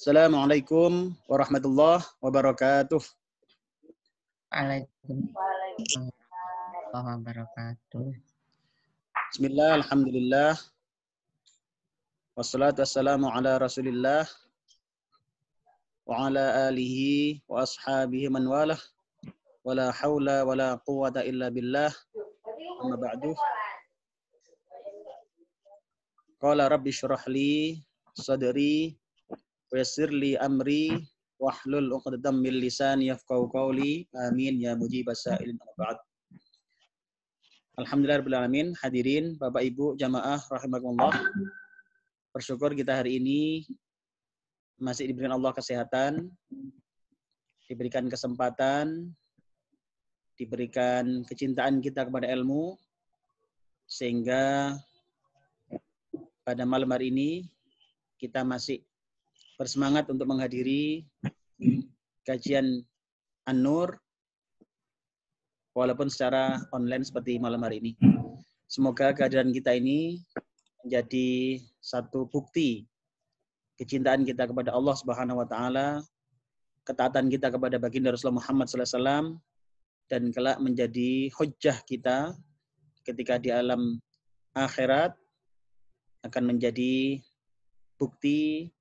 Assalamualaikum warahmatullahi wabarakatuh. Waalaikumsalam warahmatullahi wabarakatuh. Bismillah, alhamdulillah. Wassalatu wassalamu ala rasulillah. Wa ala alihi wa ashabihi man walah. Wa la hawla wa la quwata illa billah. Amma ba'du. Qala rabbi syrah li sadri wa yassir li amri wahlul 'uqdatam min lisani yafqahu qawli. Amin ya mujibas sa'ilin amma ba'd. Alhamdulillah alamin, hadirin Bapak Ibu jamaah rahimakumullah. Bersyukur kita hari ini masih diberikan Allah kesehatan, diberikan kesempatan, diberikan kecintaan kita kepada ilmu, sehingga pada malam hari ini kita masih bersemangat untuk menghadiri kajian An-Nur walaupun secara online seperti malam hari ini. Semoga kehadiran kita ini menjadi satu bukti kecintaan kita kepada Allah Subhanahu wa taala, ketaatan kita kepada baginda Rasulullah Muhammad sallallahu alaihi wasallam, dan kelak menjadi hujjah kita ketika di alam akhirat akan menjadi bukti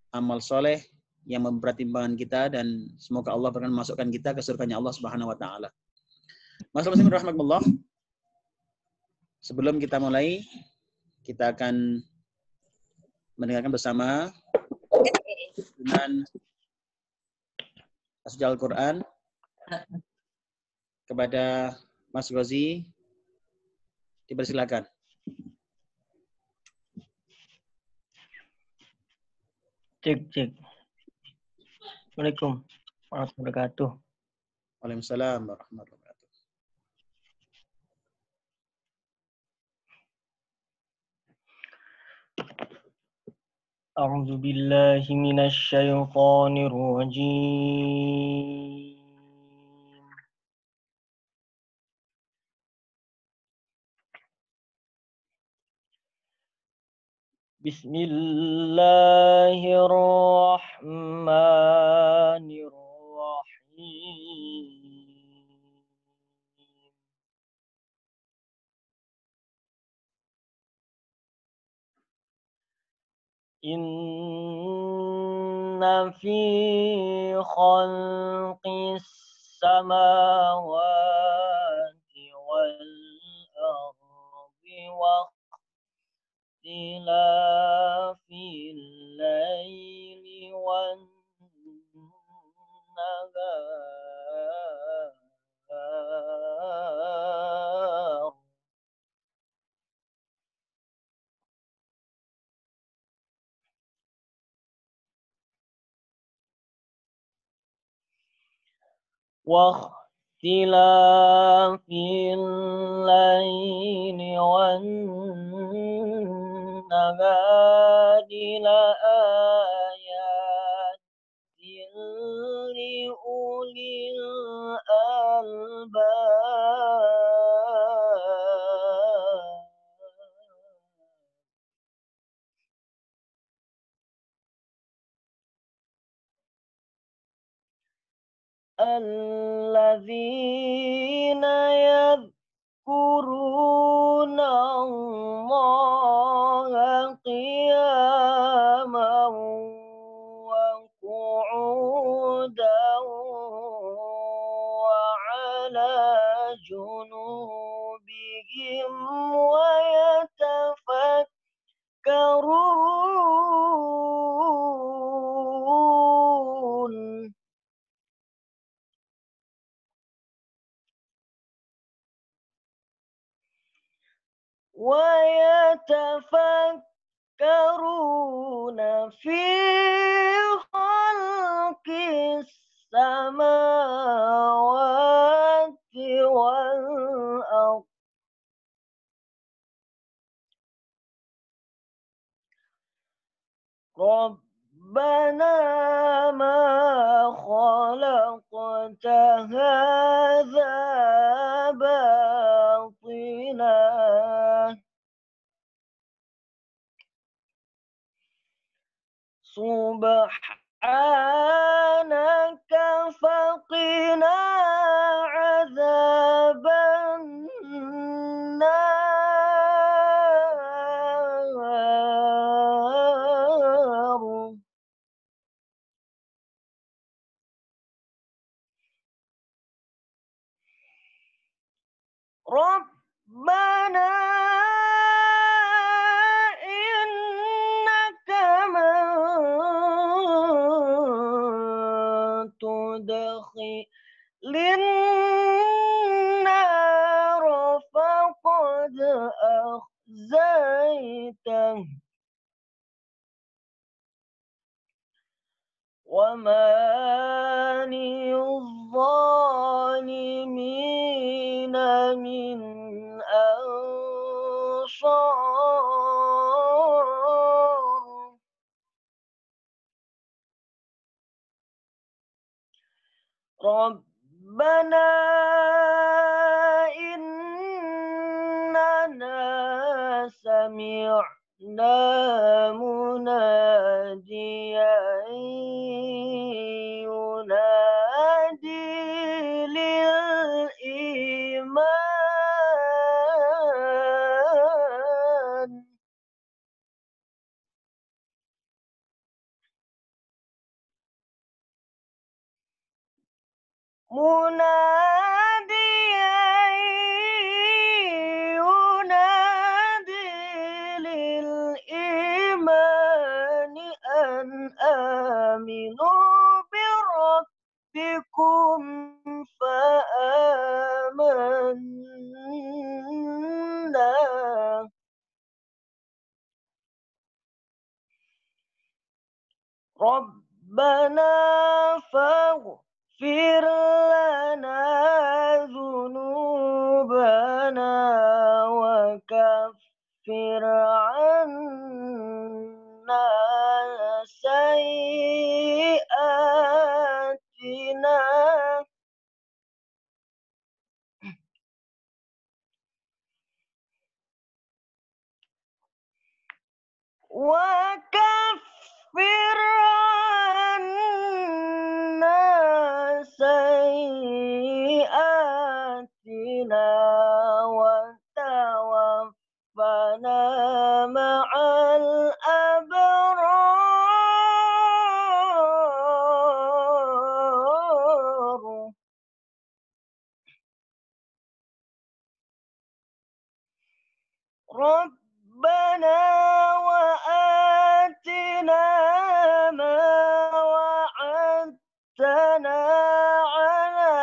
amal soleh yang mempertimbangkan kita, dan semoga Allah berkenan memasukkan kita ke surganya Allah Subhanahu wa taala. Masya Allah, sebelum kita mulai, kita akan mendengarkan bersama dengan Tasjid Al-Quran kepada Mas Ghazi. Dipersilakan. Cek. Assalamualaikum warahmatullahi wabarakatuh. Waalaikumsalam warahmatullahi wabarakatuh. A'udzu billahi minasy syaithanir rajim. Bismillahirrahmanirrahim. Inna fi khalqis samawati wal ardi wa ikhtilafil laili wan nahar واختلاف الليل والنهار لآيات لأولي الألباب. الذين يذكرون الله قياما وقعودا وعلى جنوبهم ويتفكرون في خلق السماوات والأرض ربنا ما خلقت هذا باطلا سبحانك فقنا عذاب النار ربنا إنك من تدخل النار فقد أخزيته وما للظالمين من أنصار ربنا إننا سمعنا مناديا ينادي للإيمان مناديا ينادي للإيمان أن آمنوا بربكم فآمنا ربنا فاغفر لنا ذنوبنا وكفر عنا سيئاتنا وكفر عنا سيئاتنا وتوفنا مع الأبرار ربنا وآتنا ما وعدتنا على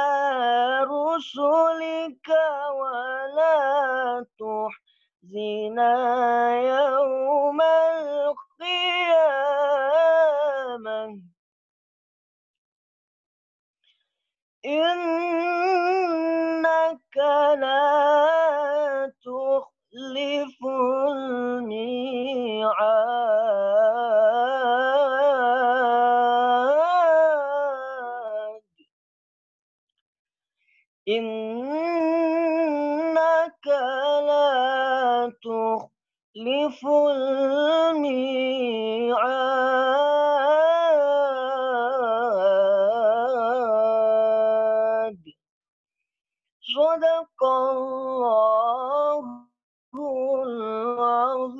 رسلك ولا تحزنا يوم القيامة إنك لا تخلف الميعاد إنك لا تخلف الميعاد صدق الله العظيم.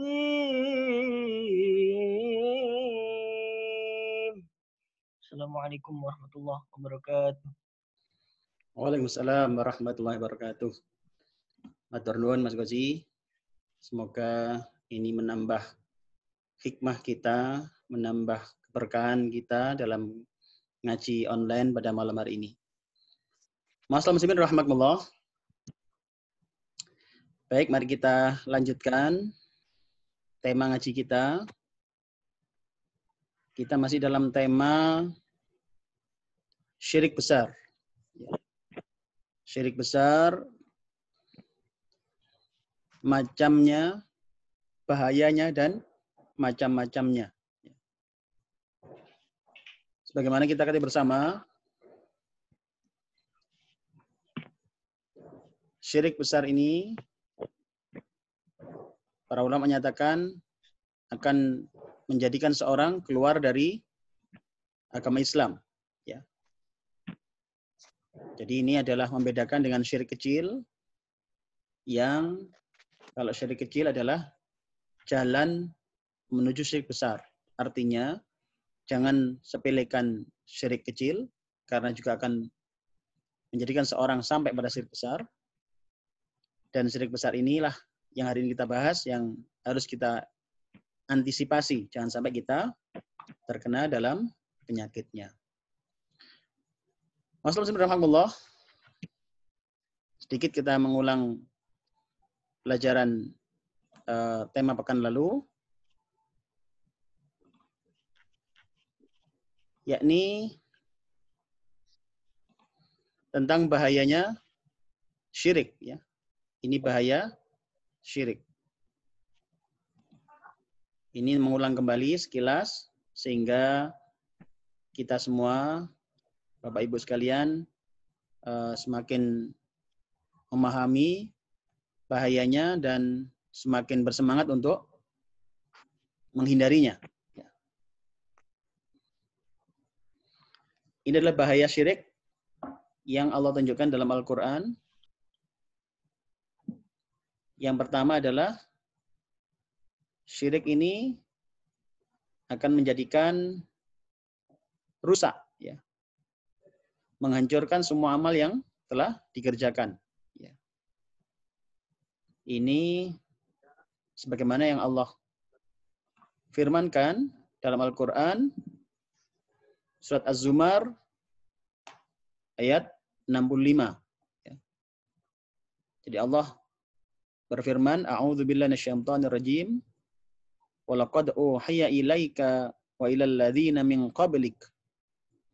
Assalamualaikum warahmatullahi wabarakatuh. Waalaikumsalam warahmatullahi wabarakatuh. Matur nuwun Mas Gozi. Semoga ini menambah hikmah kita, menambah keberkahan kita dalam ngaji online pada malam hari ini. Masalah muslimin rahmatullah. Baik, mari kita lanjutkan tema ngaji kita. Kita masih dalam tema syirik besar. Syirik besar, macamnya, bahayanya, dan macam-macamnya. Sebagaimana kita ketahui bersama, syirik besar ini, para ulama menyatakan akan menjadikan seorang keluar dari agama Islam. Ya. Jadi ini adalah membedakan dengan syirik kecil yang kalau syirik kecil adalah jalan menuju syirik besar. Artinya jangan sepelekan syirik kecil karena juga akan menjadikan seorang sampai pada syirik besar. Dan syirik besar inilah yang hari ini kita bahas, yang harus kita antisipasi. Jangan sampai kita terkena dalam penyakitnya. Bismillahirrahmanirrahim. Sedikit kita mengulang pelajaran tema pekan lalu, yakni tentang bahayanya syirik. Ya. Ini bahaya syirik. Ini mengulang kembali sekilas sehingga kita semua, Bapak Ibu sekalian, semakin memahami bahayanya dan semakin bersemangat untuk menghindarinya. Ini adalah bahaya syirik yang Allah tunjukkan dalam Al-Quran. Yang pertama adalah syirik ini akan menjadikan rusak, ya, menghancurkan semua amal yang telah dikerjakan. Ya. Ini sebagaimana yang Allah firmankan dalam Al-Quran, surat Az-Zumar ayat 65. Ya. Jadi Allah berfirman, A'udzubillahi minasyaitonirrajim, walaqad uhiya ilaika wa ilal ladzina min qablik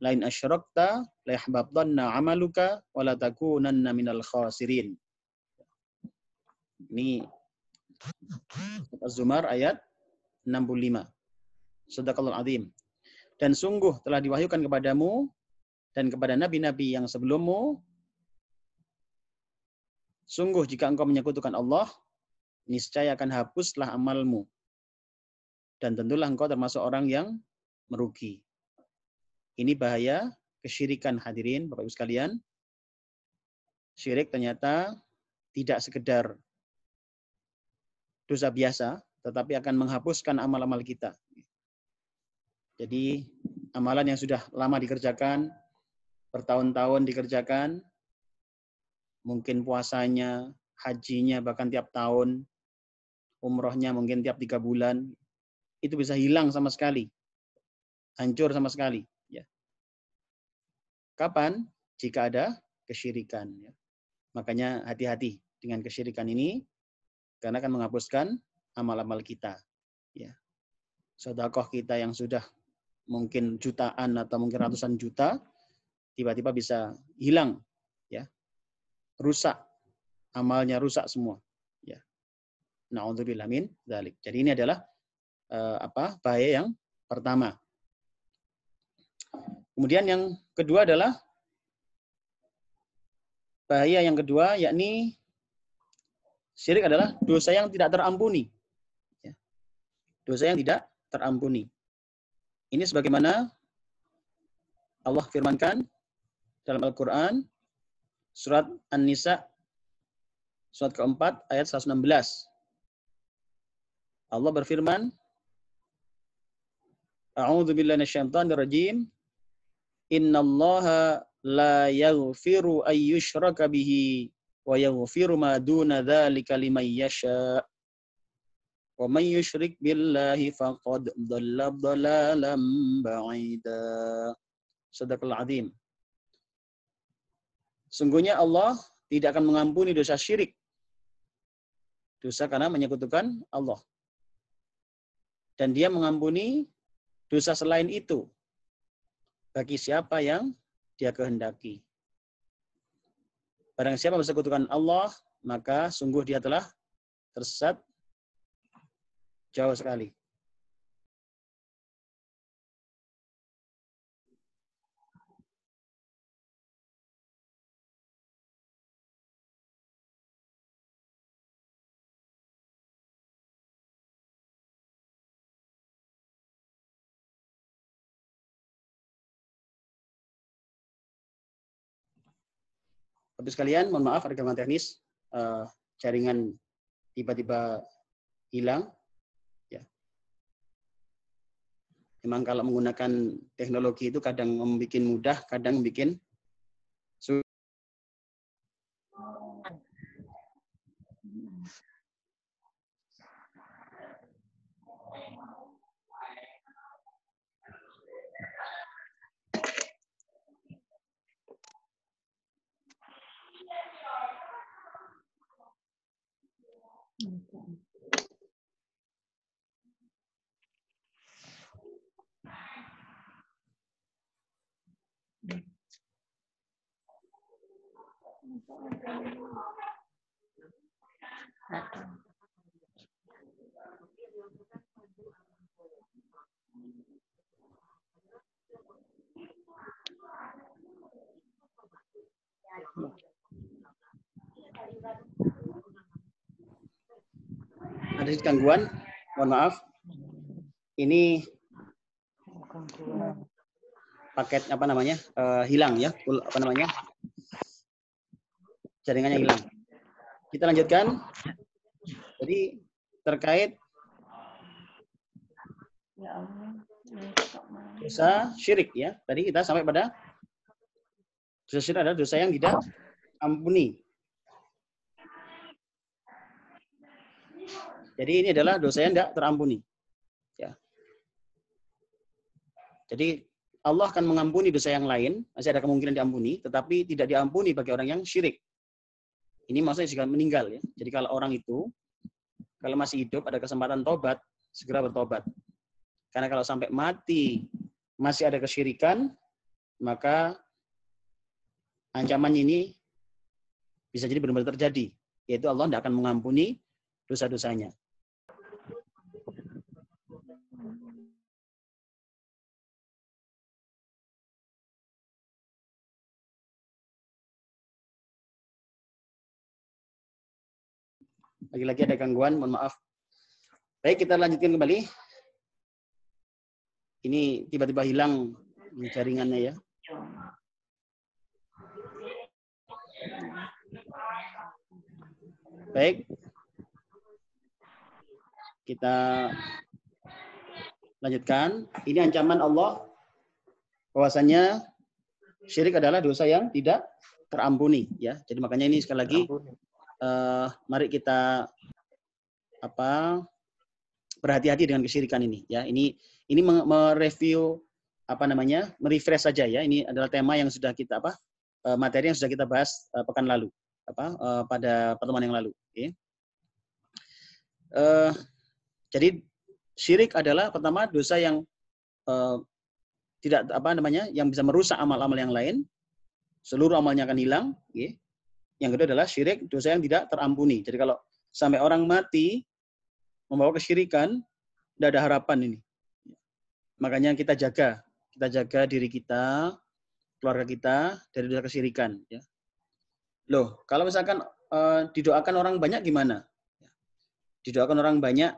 lain asyrakta la yahbatanna 'amaluka wa la takunanna minal khasirin. Ini Az-Zumar ayat 65. Shadaqallahul azim. Dan sungguh telah diwahyukan kepadamu dan kepada nabi-nabi yang sebelummu, sungguh jika engkau menyekutukan Allah, niscaya akan hapuslah amalmu. Dan tentulah engkau termasuk orang yang merugi. Ini bahaya kesyirikan, hadirin Bapak Ibu sekalian. Syirik ternyata tidak sekedar dosa biasa, tetapi akan menghapuskan amal-amal kita. Jadi amalan yang sudah lama dikerjakan, bertahun-tahun dikerjakan, mungkin puasanya, hajinya bahkan tiap tahun, umrohnya mungkin tiap 3 bulan, itu bisa hilang sama sekali, hancur sama sekali. Ya. Kapan? Jika ada kesyirikan. Ya. Makanya hati-hati dengan kesyirikan ini, karena akan menghapuskan amal-amal kita. Ya. Sedekah kita yang sudah mungkin jutaan atau mungkin ratusan juta, tiba-tiba bisa hilang. Ya. Rusak. Amalnya rusak semua. Ya. Na'udzubillah min dzalik. Jadi ini adalah bahaya yang pertama. Kemudian yang kedua adalah bahaya yang kedua, yakni syirik adalah dosa yang tidak terampuni. Ya. Dosa yang tidak terampuni. Ini sebagaimana Allah firmankan dalam Al-Quran, surat An-Nisa, surat keempat, ayat 116. Allah berfirman, A'udzubillahi minasyaitonirrajim. Innallaha la yaghfiru ayyushraka bihi wa yaghfiru ma duna dzalika liman yasha. Wa man yusyrik billahi faqad dhalla dhalalan ba'ida. Shadaqallahul azim. Sungguhnya Allah tidak akan mengampuni dosa syirik. Dosa karena menyekutukan Allah. Dan Dia mengampuni dosa selain itu bagi siapa yang Dia kehendaki. Barang siapa mensekutukan Allah, maka sungguh dia telah tersesat jauh sekali. Bapak sekalian, mohon maaf ada gangguan teknis, jaringan tiba-tiba hilang. Ya. Memang kalau menggunakan teknologi itu kadang membuat mudah, kadang membuat sulit. Ada gangguan, mohon maaf. Ini paket apa namanya hilang ya, apa namanya jaringannya hilang. Kita lanjutkan. Jadi terkait dosa syirik ya. Tadi kita sampai pada dosa syirik adalah dosa yang tidak ampuni. Jadi ini adalah dosa yang tidak terampuni. Ya. Jadi Allah akan mengampuni dosa yang lain, masih ada kemungkinan diampuni, tetapi tidak diampuni bagi orang yang syirik. Ini maksudnya jika meninggal ya. Jadi kalau orang itu kalau masih hidup ada kesempatan tobat, segera bertobat. Karena kalau sampai mati masih ada kesyirikan, maka ancaman ini bisa jadi benar-benar terjadi, yaitu Allah tidak akan mengampuni dosa-dosanya. Lagi-lagi ada gangguan, mohon maaf. Baik, kita lanjutkan kembali. Ini tiba-tiba hilang jaringannya ya. Baik. Kita lanjutkan. Ini ancaman Allah bahwasanya syirik adalah dosa yang tidak terampuni ya. Jadi makanya ini sekali lagi mari kita berhati-hati dengan kesyirikan ini ya. Ini mereview merefresh saja ya. Ini adalah tema yang sudah kita materi yang sudah kita bahas pekan lalu pada pertemuan yang lalu. Okay. Jadi syirik adalah pertama dosa yang tidak yang bisa merusak amal-amal yang lain. Seluruh amalnya akan hilang. Okay. Yang kedua adalah syirik, dosa yang tidak terampuni. Jadi kalau sampai orang mati membawa kesyirikan, tidak ada harapan ini. Makanya kita jaga diri kita, keluarga kita dari dosa kesyirikan. Ya. Loh, kalau misalkan didoakan orang banyak gimana? Didoakan orang banyak,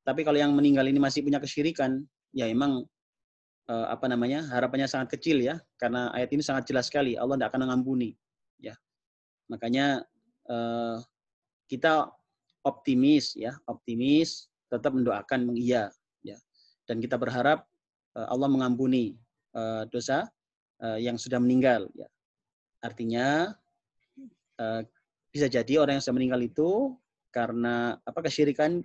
tapi kalau yang meninggal ini masih punya kesyirikan, ya emang harapannya sangat kecil ya, karena ayat ini sangat jelas sekali, Allah tidak akan mengampuni. Ya. Makanya kita optimis, tetap mendoakan mengiya, ya. Dan kita berharap Allah mengampuni dosa yang sudah meninggal. Ya. Artinya bisa jadi orang yang sudah meninggal itu karena kesyirikan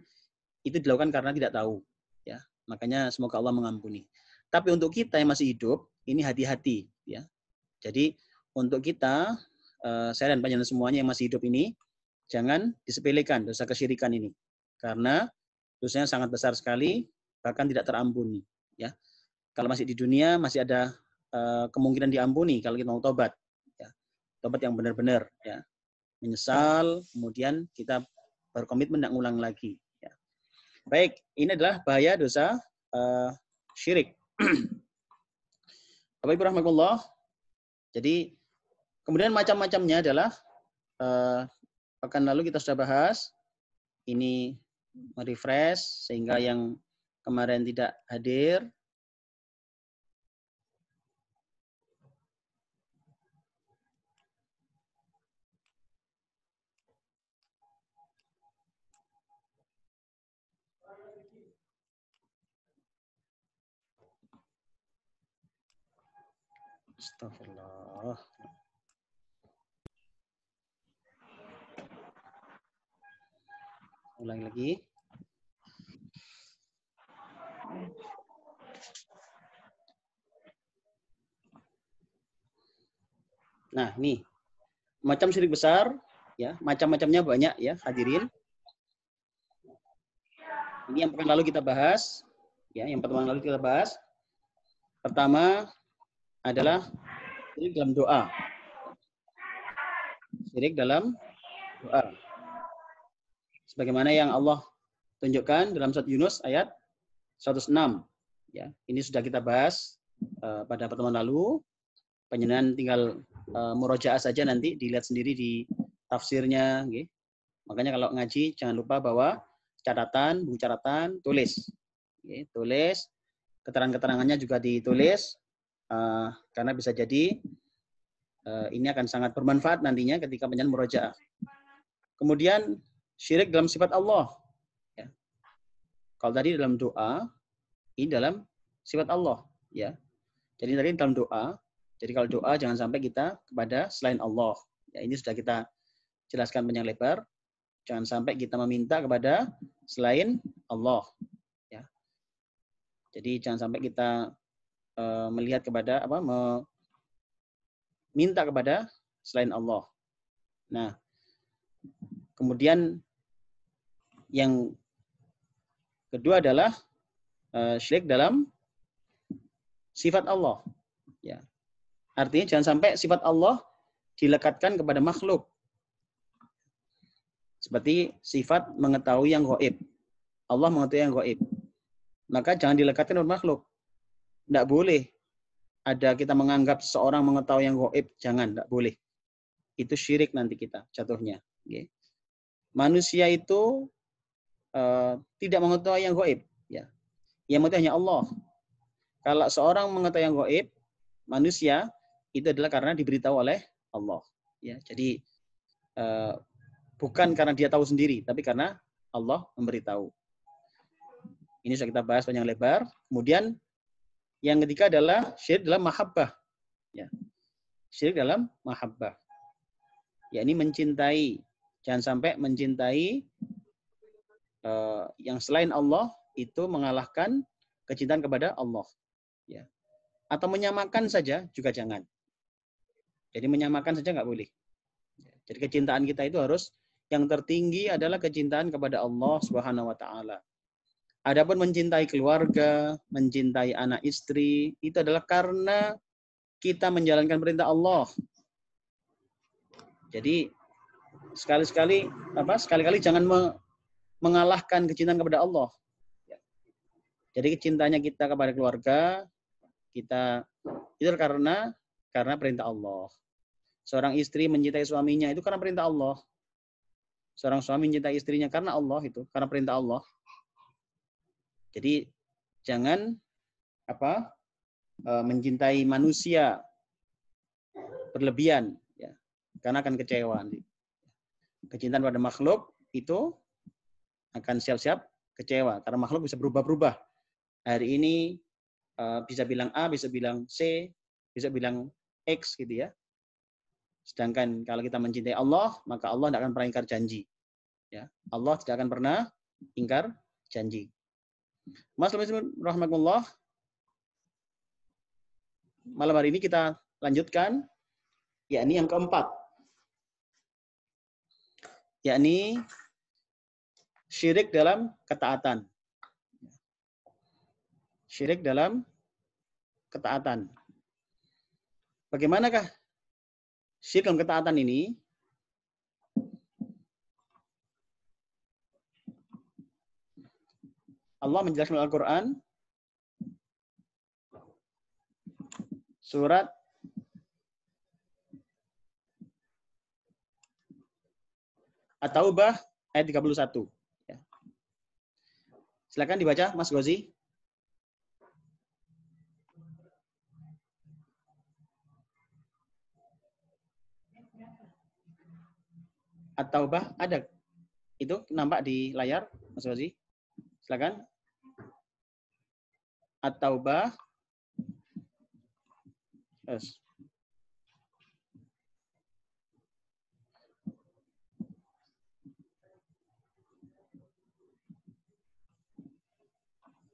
itu dilakukan karena tidak tahu. Ya. Makanya semoga Allah mengampuni. Tapi untuk kita yang masih hidup, ini hati-hati. Ya. Jadi untuk kita saya dan panjenengan semuanya yang masih hidup ini, jangan disepelekan dosa kesyirikan ini. Karena dosanya sangat besar sekali, bahkan tidak terampuni. Ya. Kalau masih di dunia, masih ada kemungkinan diampuni kalau kita mau tobat. Ya. Tobat yang benar-benar. Ya. Menyesal, kemudian kita berkomitmen tidak ngulang lagi. Ya. Baik, ini adalah bahaya dosa syirik. Bapak Ibu rahmatullah. Jadi, kemudian macam-macamnya adalah pekan lalu kita sudah bahas. Ini merefresh sehingga yang kemarin tidak hadir Astagfirullah. Ulangi lagi. Nah, nih. Macam syirik besar, ya, macam-macamnya banyak ya, hadirin. Ini yang pekan lalu kita bahas, ya, yang pertemuan lalu kita bahas. Pertama adalah syirik dalam doa. Syirik dalam doa. Sebagaimana yang Allah tunjukkan dalam surat Yunus ayat 106. Ya, ini sudah kita bahas pada pertemuan lalu. Penjenengan tinggal murojaah saja nanti, dilihat sendiri di tafsirnya. Okay. Makanya kalau ngaji jangan lupa bawa catatan, buku catatan, tulis. Okay, tulis, keterangan-keterangannya juga ditulis, karena bisa jadi ini akan sangat bermanfaat nantinya ketika penjenengan murojaah. Kemudian syirik dalam sifat Allah. Ya. Kalau tadi dalam doa, ini dalam sifat Allah. Ya. Jadi tadi dalam doa. Jadi kalau doa jangan sampai kita kepada selain Allah. Ya, ini sudah kita jelaskan panjang lebar. Jangan sampai kita meminta kepada selain Allah. Ya. Jadi jangan sampai kita melihat kepada minta kepada selain Allah. Nah, kemudian yang kedua adalah syirik dalam sifat Allah. Ya. Artinya jangan sampai sifat Allah dilekatkan kepada makhluk. Seperti sifat mengetahui yang gaib. Allah mengetahui yang gaib. Maka jangan dilekatkan kepada makhluk. Tidak boleh ada kita menganggap seseorang mengetahui yang gaib. Jangan, tidak boleh. Itu syirik nanti kita jatuhnya. Okay. Manusia itu tidak mengetahui yang gaib. Ya. Yang mengetahui hanya Allah. Kalau seorang mengetahui yang gaib, manusia itu adalah karena diberitahu oleh Allah. Ya, jadi bukan karena dia tahu sendiri, tapi karena Allah memberitahu. Ini sudah kita bahas panjang lebar. Kemudian yang ketiga adalah syirik dalam mahabbah. Ya. Syirik dalam mahabbah. Ya, ini mencintai. Jangan sampai mencintai yang selain Allah itu mengalahkan kecintaan kepada Allah. Ya. Atau menyamakan saja juga jangan. Jadi menyamakan saja nggak boleh. Jadi kecintaan kita itu harus yang tertinggi adalah kecintaan kepada Allah Subhanahu wa taala. Adapun mencintai keluarga, mencintai anak istri, itu adalah karena kita menjalankan perintah Allah. Jadi sekali-kali jangan mengalahkan kecintaan kepada Allah. Jadi cintanya kita kepada keluarga, kita itu karena perintah Allah. Seorang istri mencintai suaminya itu karena perintah Allah. Seorang suami mencintai istrinya karena Allah, itu karena perintah Allah. Jadi jangan mencintai manusia berlebihan, ya, karena akan kecewa. Kecintaan pada makhluk itu akan siap-siap kecewa karena makhluk bisa berubah-ubah. Hari ini bisa bilang A, bisa bilang C, bisa bilang X gitu ya. Sedangkan kalau kita mencintai Allah, maka Allah tidak akan pernah ingkar janji. Ya, Allah tidak akan pernah ingkar janji. Mas rahmatullah. Malam hari ini kita lanjutkan, yakni yang keempat, yakni syirik dalam ketaatan. Syirik dalam ketaatan. Bagaimanakah syirik dalam ketaatan ini? Allah menjelaskan dalam Al-Quran surat At-Taubah ayat 31. Ya. Silakan dibaca, Mas Gozi. At-Taubah ada. Itu nampak di layar, Mas Gozi. Silakan. At-Taubah. Yes.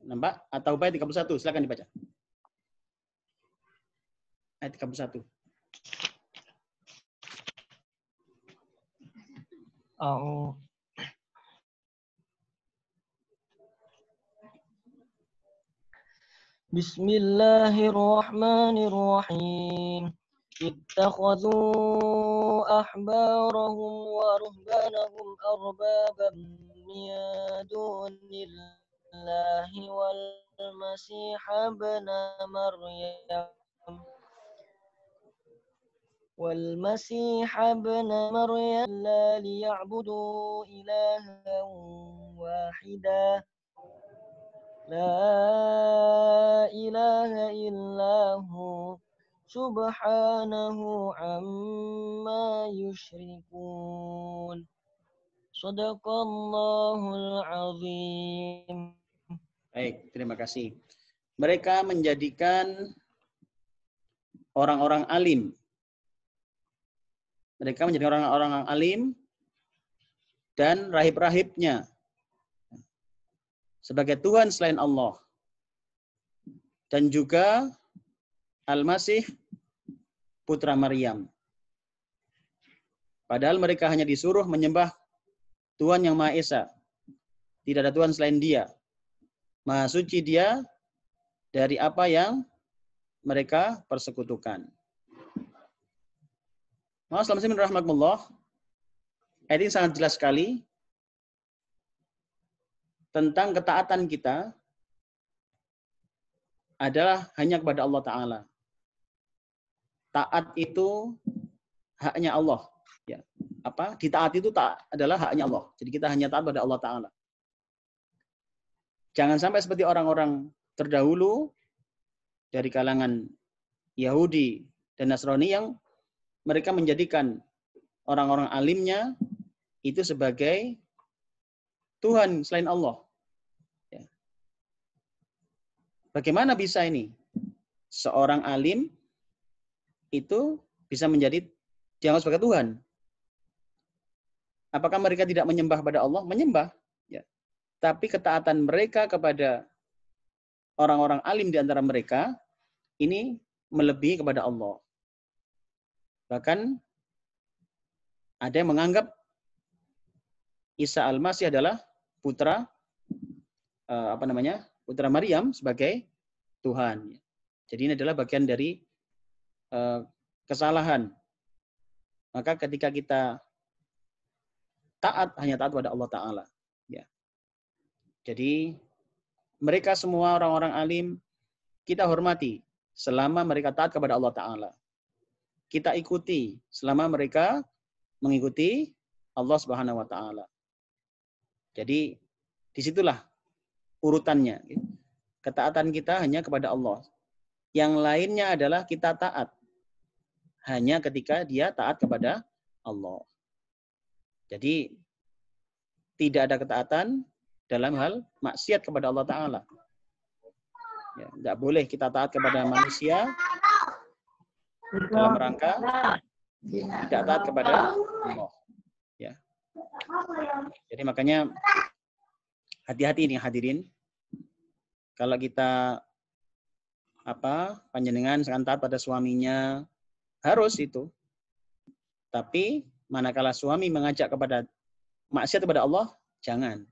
Nampak? At-Taubah ayat 31. Silakan dibaca. Ayat 31. Bismillahirrahmanirrahim. اتخذوا أحبارهم ورهبانهم أربابا من دون الله والمسيح ابن مريم لا ليعبدوا إلها واحدا لا إله إلا هو Subhanahu amma yushrikun. Shadaqallahul azim. Baik, terima kasih. Mereka menjadikan orang-orang alim. Mereka menjadi orang-orang alim dan rahib-rahibnya sebagai Tuhan selain Allah. Dan juga Al-Masih putra Maryam. Padahal mereka hanya disuruh menyembah Tuhan yang Maha Esa. Tidak ada Tuhan selain Dia. Maha suci Dia dari apa yang mereka persekutukan. Bismillahirrahmanirrahim. Ayat ini sangat jelas sekali tentang ketaatan kita adalah hanya kepada Allah Ta'ala. Taat itu haknya Allah. Ya. Ditaati itu adalah haknya Allah. Jadi kita hanya taat pada Allah Ta'ala. Jangan sampai seperti orang-orang terdahulu dari kalangan Yahudi dan Nasrani yang mereka menjadikan orang-orang alimnya itu sebagai Tuhan selain Allah. Ya. Bagaimana bisa ini? Seorang alim itu bisa menjadi dianggap sebagai Tuhan. Apakah mereka tidak menyembah pada Allah? Menyembah. Ya. Tapi ketaatan mereka kepada orang-orang alim di antara mereka ini melebihi kepada Allah. Bahkan ada yang menganggap Isa Al-Masih adalah putra putra Maryam sebagai Tuhan. Jadi ini adalah bagian dari kesalahan. Maka ketika kita taat, hanya taat pada Allah Ta'ala. Ya. Jadi mereka semua orang-orang alim kita hormati selama mereka taat kepada Allah Ta'ala. Kita ikuti selama mereka mengikuti Allah Subhanahu wa Ta'ala. Jadi disitulah urutannya. Ketaatan kita hanya kepada Allah. Yang lainnya adalah kita taat hanya ketika dia taat kepada Allah. Jadi tidak ada ketaatan dalam hal maksiat kepada Allah Ta'ala. Ya, tidak boleh kita taat kepada manusia dalam rangka tidak taat kepada Allah. Ya. Jadi makanya hati-hati ini hadirin. Kalau kita panjenengan sekan taat pada suaminya, harus itu. Tapi manakala suami mengajak kepada maksiat kepada Allah, jangan.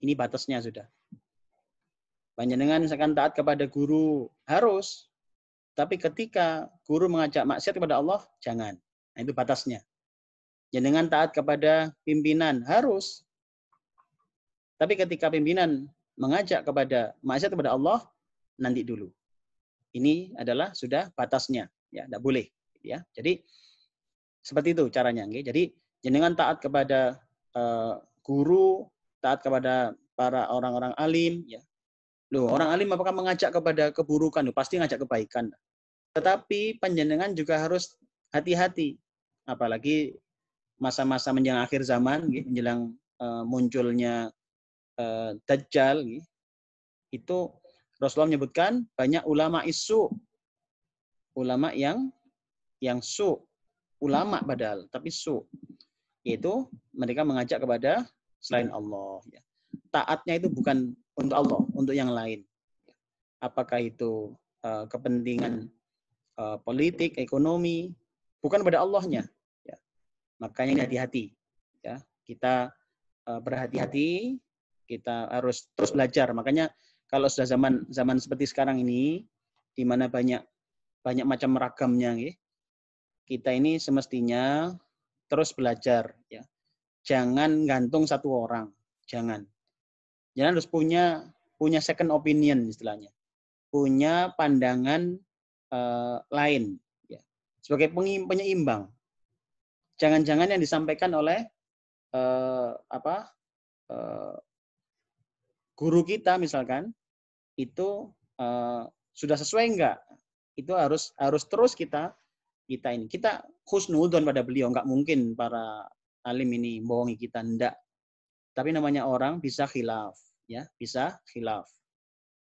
Ini batasnya sudah. Panjenengan sekan taat kepada guru, harus. Tapi ketika guru mengajak maksiat kepada Allah, jangan. Nah, itu batasnya. Panjenengan taat kepada pimpinan, harus. Tapi ketika pimpinan mengajak kepada maksiat kepada Allah, nanti dulu. Ini adalah sudah batasnya. Ya, tidak boleh. Ya, jadi seperti itu caranya. Jadi jenengan taat kepada guru, taat kepada para orang-orang alim. Ya. Loh, orang alim apakah mengajak kepada keburukan? Loh, pasti ngajak kebaikan. Tetapi panjenengan juga harus hati-hati. Apalagi masa-masa menjelang akhir zaman, menjelang munculnya Dajjal. Itu Rasulullah menyebutkan banyak ulama isu. Ulama yang su, ulama padahal, tapi su. Yaitu mereka mengajak kepada selain Allah. Ya. Taatnya itu bukan untuk Allah, untuk yang lain. Apakah itu kepentingan politik, ekonomi, bukan pada Allahnya. Ya. Makanya ini hati-hati. Ya. Kita berhati-hati, kita harus terus belajar. Makanya kalau sudah zaman seperti sekarang ini, di mana banyak macam ragamnya, ya, kita ini semestinya terus belajar. Ya. Jangan gantung satu orang, jangan harus punya second opinion istilahnya, punya pandangan lain, ya, sebagai penyeimbang. Jangan-jangan yang disampaikan oleh guru kita misalkan itu sudah sesuai enggak? Itu harus terus kita husnudzon pada beliau. Enggak mungkin para alim ini bohongi kita, enggak. Tapi namanya orang bisa khilaf, ya, bisa khilaf.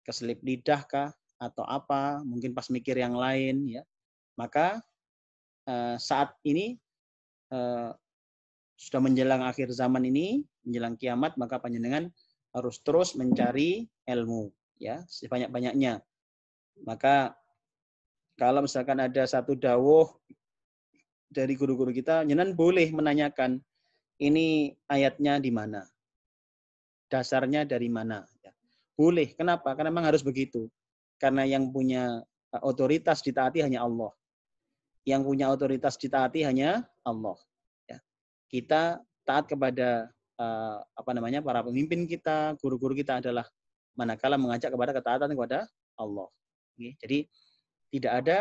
Keselip lidah kah atau apa? Mungkin pas mikir yang lain, ya. Maka saat ini sudah menjelang akhir zaman ini, menjelang kiamat, maka panjenengan harus terus mencari ilmu, ya, sebanyak-banyaknya. Maka kalau misalkan ada satu dawuh dari guru-guru kita, jenengan boleh menanyakan, ini ayatnya di mana? Dasarnya dari mana? Ya. Boleh. Kenapa? Karena memang harus begitu. Karena yang punya otoritas ditaati hanya Allah. Yang punya otoritas ditaati hanya Allah. Ya. Kita taat kepada para pemimpin kita, guru-guru kita adalah manakala mengajak kepada ketaatan kepada Allah. Oke. Jadi tidak ada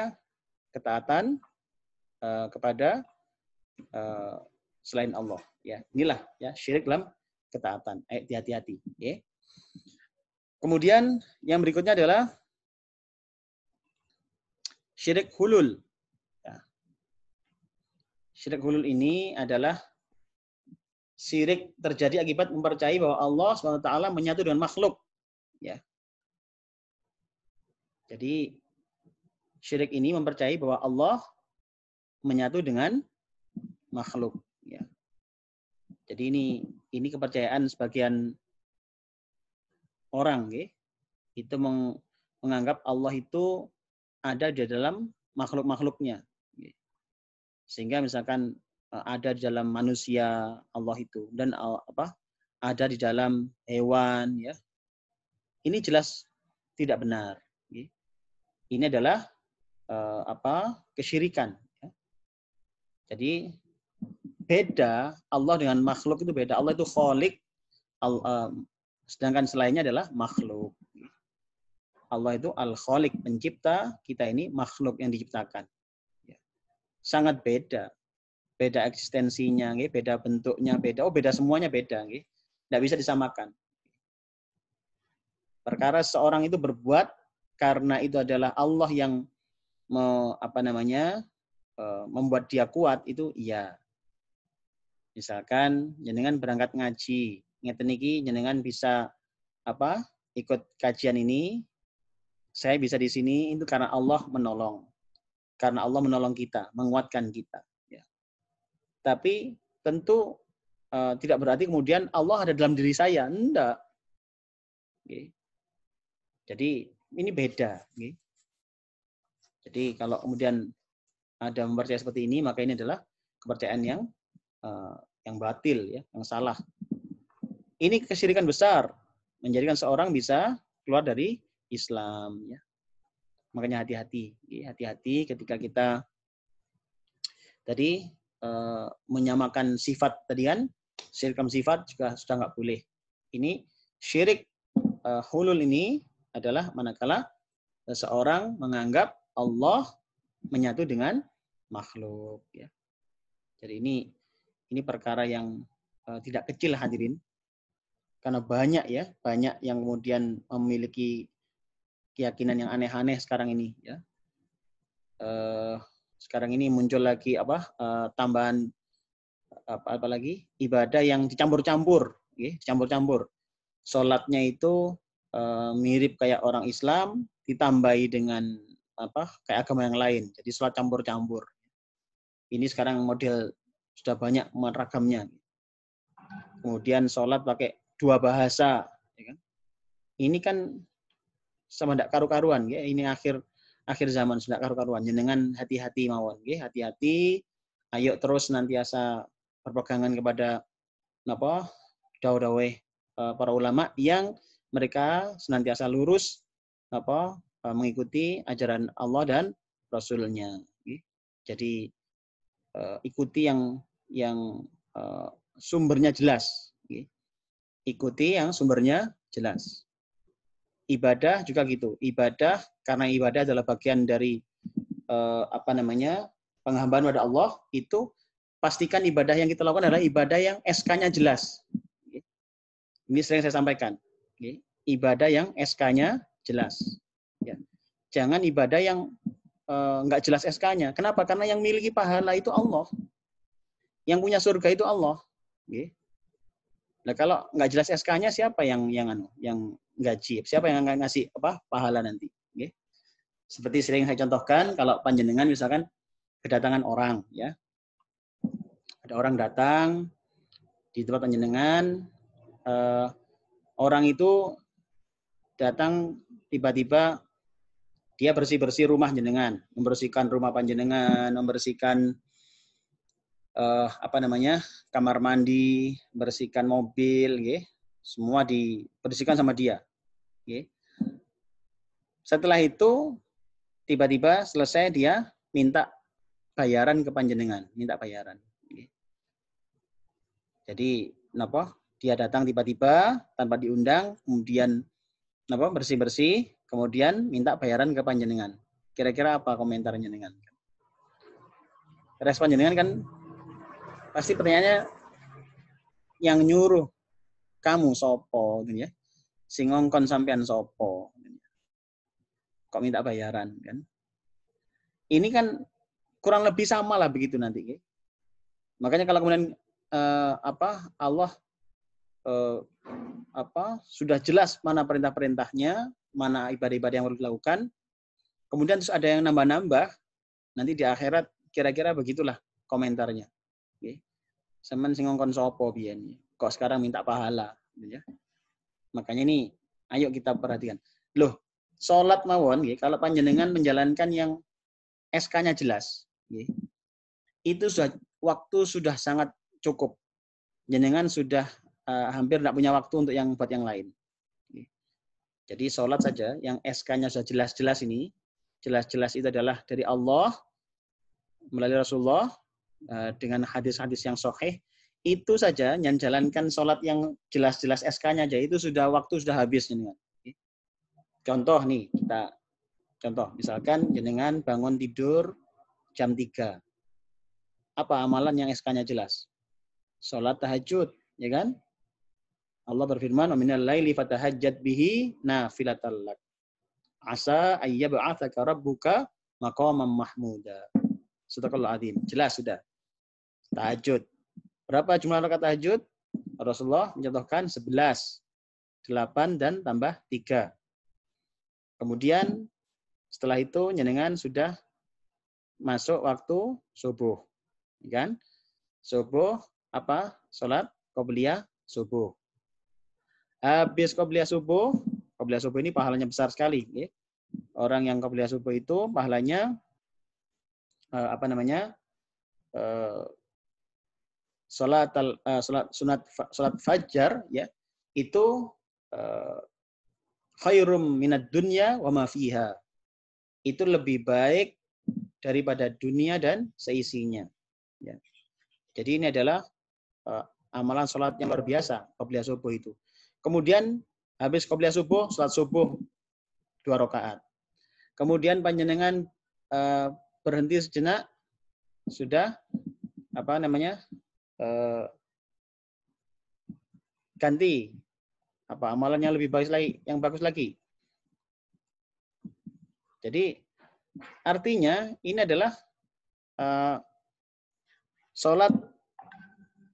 ketaatan kepada selain Allah. Ya, inilah ya syirik dalam ketaatan. Hati-hati. Ya. Kemudian yang berikutnya adalah syirik hulul. Ya. Syirik hulul ini adalah syirik terjadi akibat mempercayai bahwa Allah SWT menyatu dengan makhluk. Ya. Jadi syirik ini mempercayai bahwa Allah menyatu dengan makhluk. Ya. Jadi ini kepercayaan sebagian orang, ya, itu menganggap Allah itu ada di dalam makhluk-makhluknya. Ya. Sehingga misalkan ada di dalam manusia Allah itu dan ada di dalam hewan, ya. Ini jelas tidak benar. Ya. Ini adalah kesyirikan. Ya. Jadi beda Allah dengan makhluk itu beda. Allah itu khalik, sedangkan selainnya adalah makhluk. Allah itu al-khalik, pencipta, kita ini makhluk yang diciptakan. Ya. Sangat beda. Beda eksistensinya, beda bentuknya, beda semuanya beda. Tidak bisa disamakan. Perkara seorang itu berbuat karena itu adalah Allah yang membuat dia kuat, itu iya. Misalkan jenengan berangkat ngaji, ngeten niki jenengan bisa ikut kajian ini, saya bisa di sini itu karena Allah menolong. Karena Allah menolong kita, menguatkan kita. Ya. Tapi tentu tidak berarti kemudian Allah ada dalam diri saya, enggak. Okay. Jadi ini beda. Okay. Jadi kalau kemudian ada mempercayai seperti ini, maka ini adalah kepercayaan yang batil, ya, yang salah. Ini kesyirikan besar, menjadikan seorang bisa keluar dari Islam. Ya. Makanya hati-hati, hati-hati ketika kita tadi menyamakan sifat tadi kan, syirik sifat juga sudah nggak boleh. Ini syirik hulul ini adalah manakala seseorang menganggap Allah menyatu dengan makhluk. Ya. Jadi ini perkara yang tidak kecil hadirin, karena banyak yang kemudian memiliki keyakinan yang aneh-aneh sekarang ini. Ya. Sekarang ini muncul lagi tambahan apa lagi ibadah yang dicampur-campur, dicampur-campur. Sholatnya itu mirip kayak orang Islam, ditambahi dengan kayak agama yang lain. Jadi sholat campur-campur. Ini sekarang model sudah banyak ragamnya. Kemudian sholat pakai dua bahasa, ya kan? ini kan sama ndak karu-karuan ya, ini akhir zaman sudah karu-karuan, jenengan hati-hati mawon nggih, hati-hati, ayo terus nantiasa berpegangan kepada napa dawuh-dawuh para ulama yang mereka senantiasa lurus apa mengikuti ajaran Allah dan Rasul-Nya. Jadi ikuti yang sumbernya jelas. Ikuti yang sumbernya jelas. Ibadah juga gitu. Ibadah karena ibadah adalah bagian dari penghambaan pada Allah, itu pastikan ibadah yang kita lakukan adalah ibadah yang SK-nya jelas. Ini sering saya sampaikan. Ibadah yang SK-nya jelas. Ya. Jangan ibadah yang nggak jelas SK-nya. Kenapa? Karena yang miliki pahala itu Allah. Yang punya surga itu Allah. Nah, kalau nggak jelas SK-nya, siapa yang gaji? Siapa yang ngasih pahala nanti? Seperti sering saya contohkan, kalau panjenengan misalkan kedatangan orang, ya, ada orang datang di tempat panjenengan, orang itu datang tiba-tiba dia bersih-bersih rumah jenengan, membersihkan rumah panjenengan, membersihkan kamar mandi, bersihkan mobil, semua dibersihkan sama dia. Setelah itu tiba-tiba selesai dia minta bayaran ke panjenengan, minta bayaran. Jadi dia datang tiba-tiba tanpa diundang, kemudian bersih-bersih, kemudian minta bayaran ke panjenengan. Kira-kira apa komentarnya dengan? Respon jenengan kan pasti pertanyaannya, yang nyuruh kamu sopo, gitu ya. Sing ngongkon sampean sopo. Kok minta bayaran, kan? Ini kan kurang lebih sama lah begitu nanti. Gitu. Makanya kalau kemudian Allah sudah jelas mana perintah-perintahnya, mana ibadah-ibadah yang harus dilakukan, kemudian terus ada yang nambah-nambah, nanti di akhirat kira-kira begitulah komentarnya. Semen sing ngongkon sopo biyen, kok sekarang minta pahala, gitu ya. Makanya ini ayo kita perhatikan. Loh, salat mawon kalau panjenengan menjalankan yang SK-nya jelas, itu waktu sudah sangat cukup. Jenengan sudah hampir tidak punya waktu untuk buat yang lain. Jadi sholat saja yang SK-nya sudah jelas-jelas ini, jelas-jelas itu adalah dari Allah melalui Rasulullah dengan hadis-hadis yang sahih, itu saja yang jalankan sholat yang jelas-jelas SK-nya aja itu waktu sudah habis jenengan. Contoh nih, misalkan jenengan bangun tidur jam 3. Apa amalan yang SK-nya jelas? Sholat tahajud, ya kan? Allah berfirman, "Wa minal laili fatahajjat bihi nafilatan lak. Asa ayyab'atsaka rabbuka maqaman mahmuda." Sadaqallahul azim. Jelas sudah. Tahajud. Berapa jumlah rakaat tahajud? Rasulullah mencontohkan 11. 8 dan tambah 3. Kemudian setelah itu jenengan sudah masuk waktu subuh. Kan? Subuh salat qobliyah subuh. Habis qobliyah subuh ini pahalanya besar sekali. Orang yang qobliyah subuh itu pahalanya salat fajar, ya, itu khairum minad dunya wa ma fiha. Itu lebih baik daripada dunia dan seisinya. Ya. Jadi ini adalah amalan sholat yang luar biasa, qobliyah subuh itu. Kemudian habis qobliyah subuh, sholat subuh 2 rakaat. Kemudian panjenengan berhenti sejenak, sudah ganti amalan yang lebih bagus lagi. Jadi artinya ini adalah sholat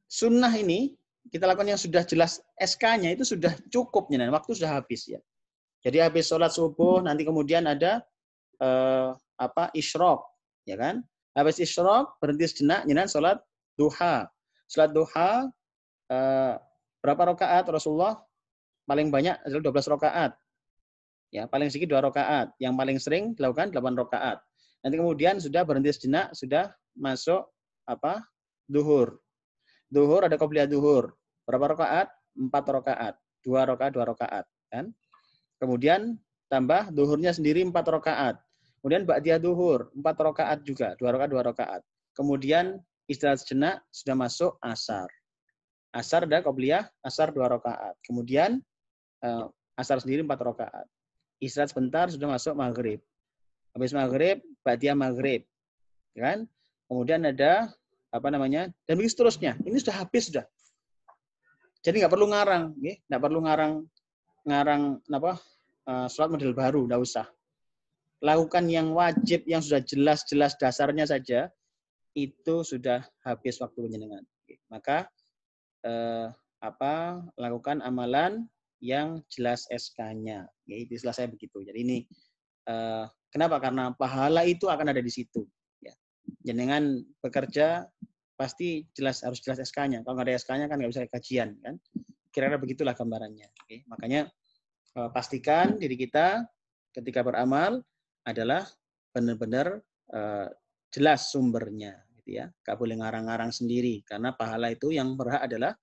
sunnah ini kita lakukan yang sudah jelas SK-nya itu sudah cukup, waktu sudah habis, ya. Jadi habis sholat subuh nanti kemudian ada isyraq, ya kan? Habis isyraq berhenti sejenak, sholat duha. Sholat duha berapa rakaat Rasulullah paling banyak adalah 12 rakaat. Ya, paling sedikit 2 rakaat. Yang paling sering dilakukan 8 rakaat. Nanti kemudian sudah berhenti sejenak, sudah masuk apa? Duhur. Duhur ada qobliyah duhur. Berapa rakaat? 4 rakaat. 2 rakaat, 2 rakaat, kan? Kemudian tambah duhurnya sendiri 4 rakaat. Kemudian ba'diyah duhur 4 rakaat juga, 2 rakaat, 2 rakaat. Kemudian istirahat sejenak sudah masuk asar. Asar ada qobliyah, asar 2 rakaat. Kemudian asar sendiri 4 rakaat. Istirahat sebentar sudah masuk maghrib. Habis maghrib, ba'diyah maghrib. Kan? Kemudian ada apa namanya? Dan begitu seterusnya. Ini sudah habis sudah. Jadi nggak perlu ngarang, nggak perlu ngarang apa? Sholat model baru, nggak usah. Lakukan yang wajib, yang sudah jelas-jelas dasarnya saja, itu sudah habis waktu penjenengan. Maka lakukan amalan yang jelas SK-nya. Itu istilah saya begitu. Jadi ini kenapa? Karena pahala itu akan ada di situ. Ya. Jenengan bekerja pasti harus jelas SK-nya. Kalau nggak ada SK-nya kan nggak bisa kajian, kan? Kira-kira begitulah gambarannya. Oke. Makanya pastikan diri kita ketika beramal adalah benar-benar jelas sumbernya, gitu ya. Nggak boleh ngarang-ngarang sendiri, karena pahala itu yang berhak adalah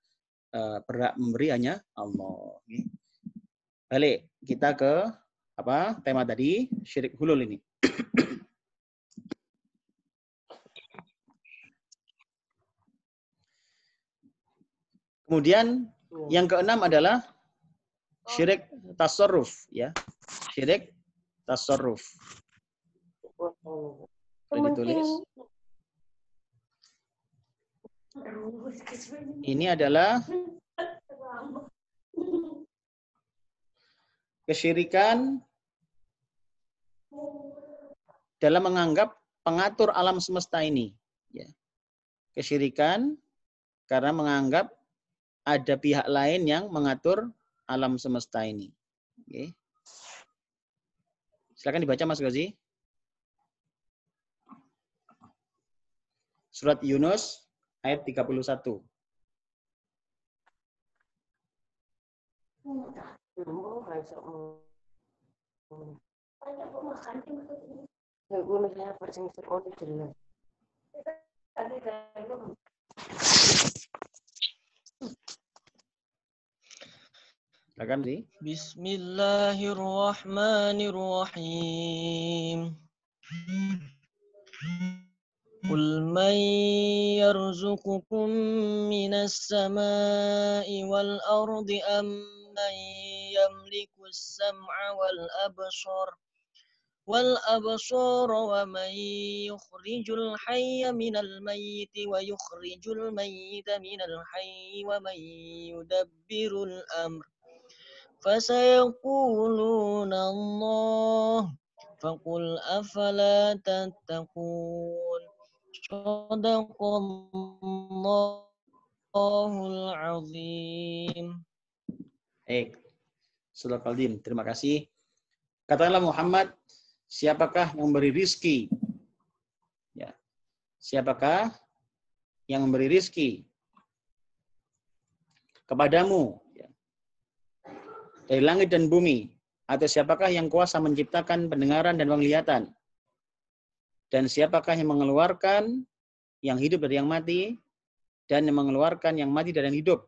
berhak memberi hanya Allah. Balik kita ke tema tadi, syirik hulul ini. Kemudian yang keenam adalah syirik tasarruf, ya. Syirik tasarruf. Boleh ditulis. Ini adalah kesyirikan dalam menganggap pengatur alam semesta ini. Ya. Kesyirikan karena menganggap ada pihak lain yang mengatur alam semesta ini. Oke. Silakan dibaca Mas Ghazi. Surat Yunus ayat 31. Silakan sih. Bismillahirrahmanirrahim. Qul man yarzuqukum minas samai wal ardi amman yamliku as-sam'a wal absar wa man yukhrijul hayya minal mayyiti wa yukhrijul mayyita minal hayyi wa man yudabbirul amr fasayaquluna Allah faqul afala tattaqun Shadaqallahul azim. Surah Al-Qadim. Terima kasih. Katakanlah Muhammad, siapakah yang memberi rizki? Ya. Siapakah yang memberi rizki kepadamu? Ya. Dari langit dan bumi. Atau siapakah yang kuasa menciptakan pendengaran dan penglihatan? Dan siapakah yang mengeluarkan yang hidup dari yang mati, dan yang mengeluarkan yang mati dari yang hidup?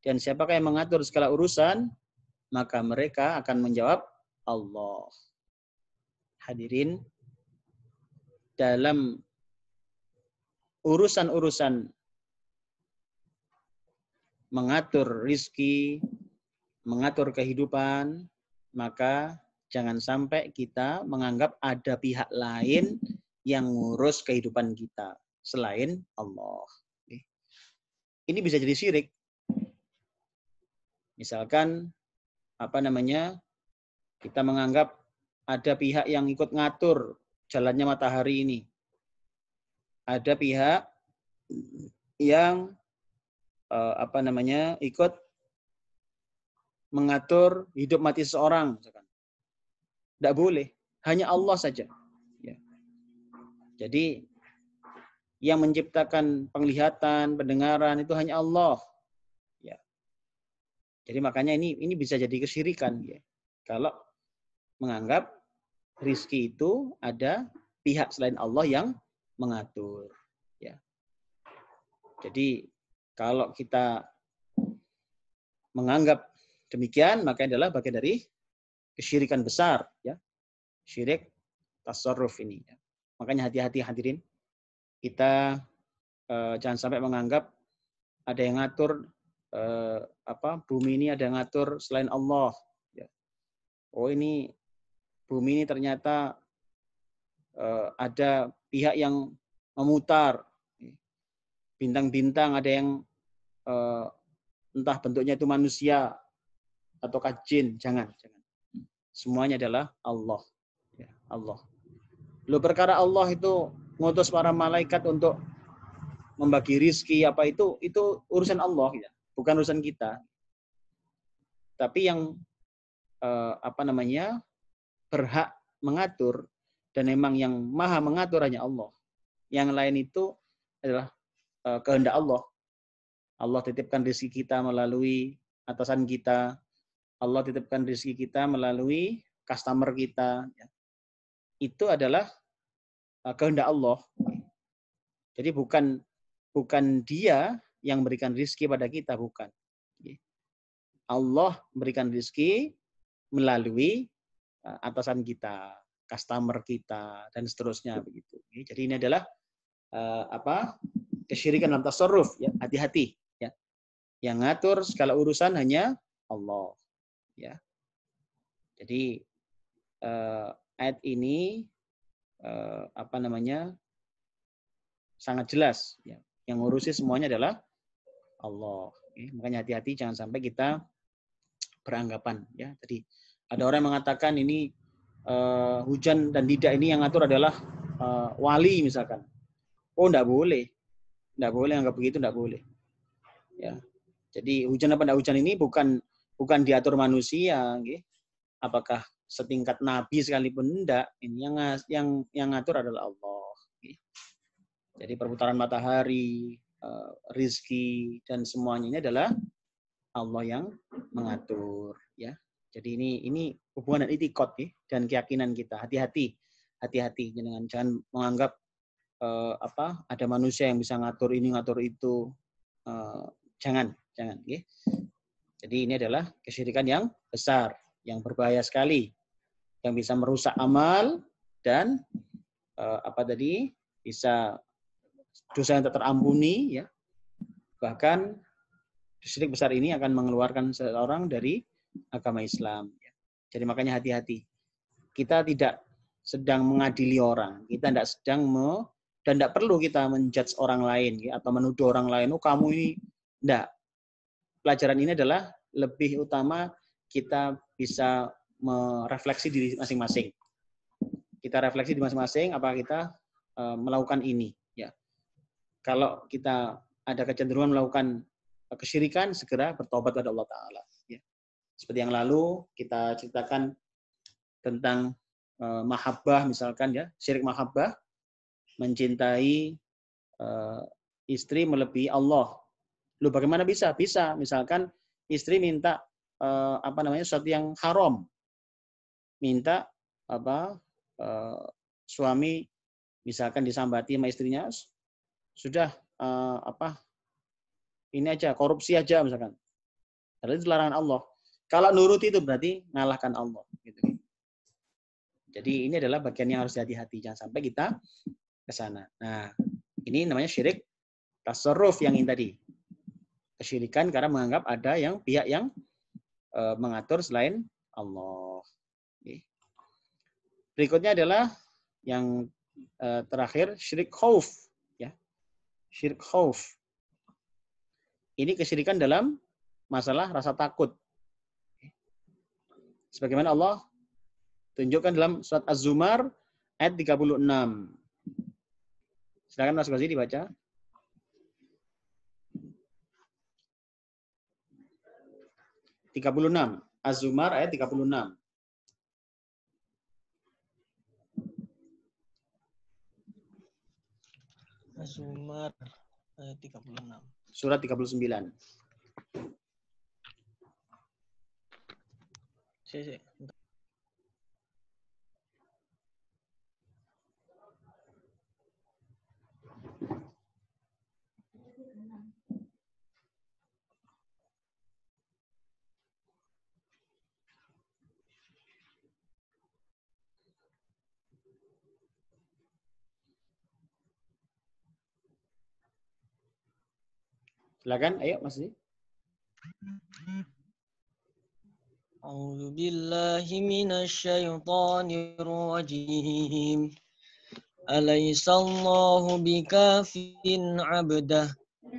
Dan siapakah yang mengatur segala urusan? Maka mereka akan menjawab Allah. Hadirin, dalam urusan-urusan mengatur rizki, mengatur kehidupan, maka jangan sampai kita menganggap ada pihak lain yang ngurus kehidupan kita selain Allah. Ini bisa jadi syirik. Misalkan kita menganggap ada pihak yang ikut ngatur jalannya matahari ini. Ada pihak yang ikut mengatur hidup mati seseorang. Tidak boleh, hanya Allah saja. Ya. Jadi yang menciptakan penglihatan, pendengaran itu hanya Allah. Ya. Jadi makanya ini bisa jadi kesyirikan ya. Kalau menganggap rizki itu ada pihak selain Allah yang mengatur. Ya. Jadi kalau kita menganggap demikian, maka adalah bagian dari kesyirikan besar. Ya. Syirik tasarruf ini. Ya. Makanya hati-hati hadirin. Kita jangan sampai menganggap ada yang ngatur bumi ini, ada yang ngatur selain Allah. Ya. Oh ini bumi ini ternyata ada pihak yang memutar. Bintang-bintang ada yang entah bentuknya itu manusia ataukah jin. Jangan. Semuanya adalah Allah. Ya, Allah. Lalu perkara Allah itu ngutus para malaikat untuk membagi rizki apa itu urusan Allah ya, bukan urusan kita. Tapi yang berhak mengatur dan memang yang maha mengatur hanya Allah. Yang lain itu adalah kehendak Allah. Allah titipkan rezeki kita melalui atasan kita. Allah titipkan rezeki kita melalui customer kita. Itu adalah kehendak Allah. Jadi bukan dia yang memberikan rezeki pada kita, bukan. Allah memberikan rezeki melalui atasan kita, customer kita, dan seterusnya begitu. Jadi ini adalah kesyirikan dalam tasarruf. Ya, hati-hati. Ya. Yang ngatur segala urusan hanya Allah. Ya. Jadi ayat ini sangat jelas. Ya. Yang ngurusi semuanya adalah Allah. Ya. Makanya hati-hati jangan sampai kita beranggapan. Ya. Jadi ada orang yang mengatakan ini hujan dan tidak ini yang ngatur adalah wali misalkan. Oh, enggak boleh. Enggak boleh anggap begitu, enggak boleh. Ya. Jadi hujan apa enggak hujan ini bukan diatur manusia, gitu. Apakah setingkat nabi sekalipun enggak, ini yang ngatur adalah Allah. Gitu. Jadi perputaran matahari, rizki dan semuanya ini adalah Allah yang mengatur, ya. Jadi ini hubungan dan itikad ya, dan keyakinan kita. Hati-hati jangan menganggap ada manusia yang bisa ngatur ini ngatur itu. Jangan ya. Jadi ini adalah kesyirikan yang besar, yang berbahaya sekali, yang bisa merusak amal dan bisa dosa yang tak terampuni ya. Bahkan syirik besar ini akan mengeluarkan seseorang dari agama Islam. Jadi makanya hati-hati. Kita tidak sedang mengadili orang. Kita tidak sedang dan tidak perlu kita menjudge orang lain atau menuduh orang lain. Oh kamu ini tidak. Pelajaran ini adalah lebih utama kita bisa merefleksi diri masing-masing. Kita refleksi di masing-masing apakah kita melakukan ini. Ya. Kalau kita ada kecenderungan melakukan kesyirikan, segera bertobat kepada Allah Ta'ala. Ya. Seperti yang lalu kita ceritakan tentang mahabbah misalkan ya, syirik mahabbah, mencintai istri melebihi Allah. Loh bagaimana bisa? Bisa, misalkan istri minta sesuatu yang haram. Minta suami misalkan disambati sama istrinya, sudah ini aja, korupsi aja misalkan. Padahal itu larangan Allah. Kalau nuruti itu berarti ngalahkan Allah. Gitu. Jadi ini adalah bagian yang harus hati-hati. Jangan sampai kita ke sana. Nah, ini namanya syirik tasarruf yang ini tadi. Kesyirikan karena menganggap ada yang pihak yang mengatur selain Allah. Oke. Berikutnya adalah yang terakhir, syirik khauf. Ya. Syirik khauf. Ini kesyirikan dalam masalah rasa takut. Sebagaimana Allah tunjukkan dalam surat Az-Zumar ayat 36. Silakan Mas Ghazi dibaca. Az-Zumar ayat 36. Az-Zumar ayat 36. Surat 39. Silakan, ayo Mas. أعوذ بالله من الشيطان الرجيم أليس الله بكاف عبده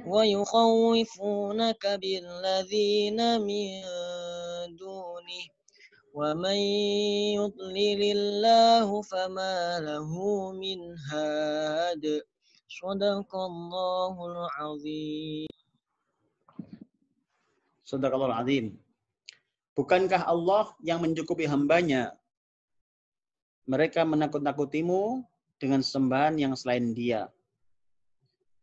ويخوفونك بالذين من دونه ومن يضلل الله فما له من هاد صدق الله العظيم. Sadaqallahul azim. Bukankah Allah yang mencukupi hambanya? Mereka menakut-nakutimu dengan sembahan yang selain Dia.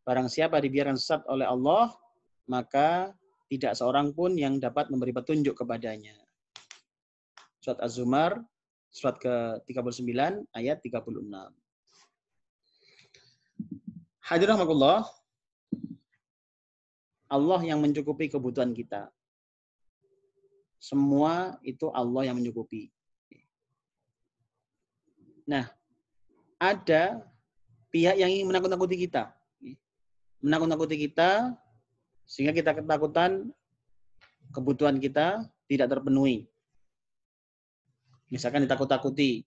Barang siapa dibiarkan sesat oleh Allah, maka tidak seorang pun yang dapat memberi petunjuk kepadanya. Surat Az-Zumar, surat ke-39, ayat 36. Hadirin rahimakumullah, Allah yang mencukupi kebutuhan kita. Semua itu Allah yang mencukupi. Nah, ada pihak yang ingin menakut-nakuti kita. Menakut-nakuti kita sehingga kita ketakutan kebutuhan kita tidak terpenuhi. Misalkan ditakut-takuti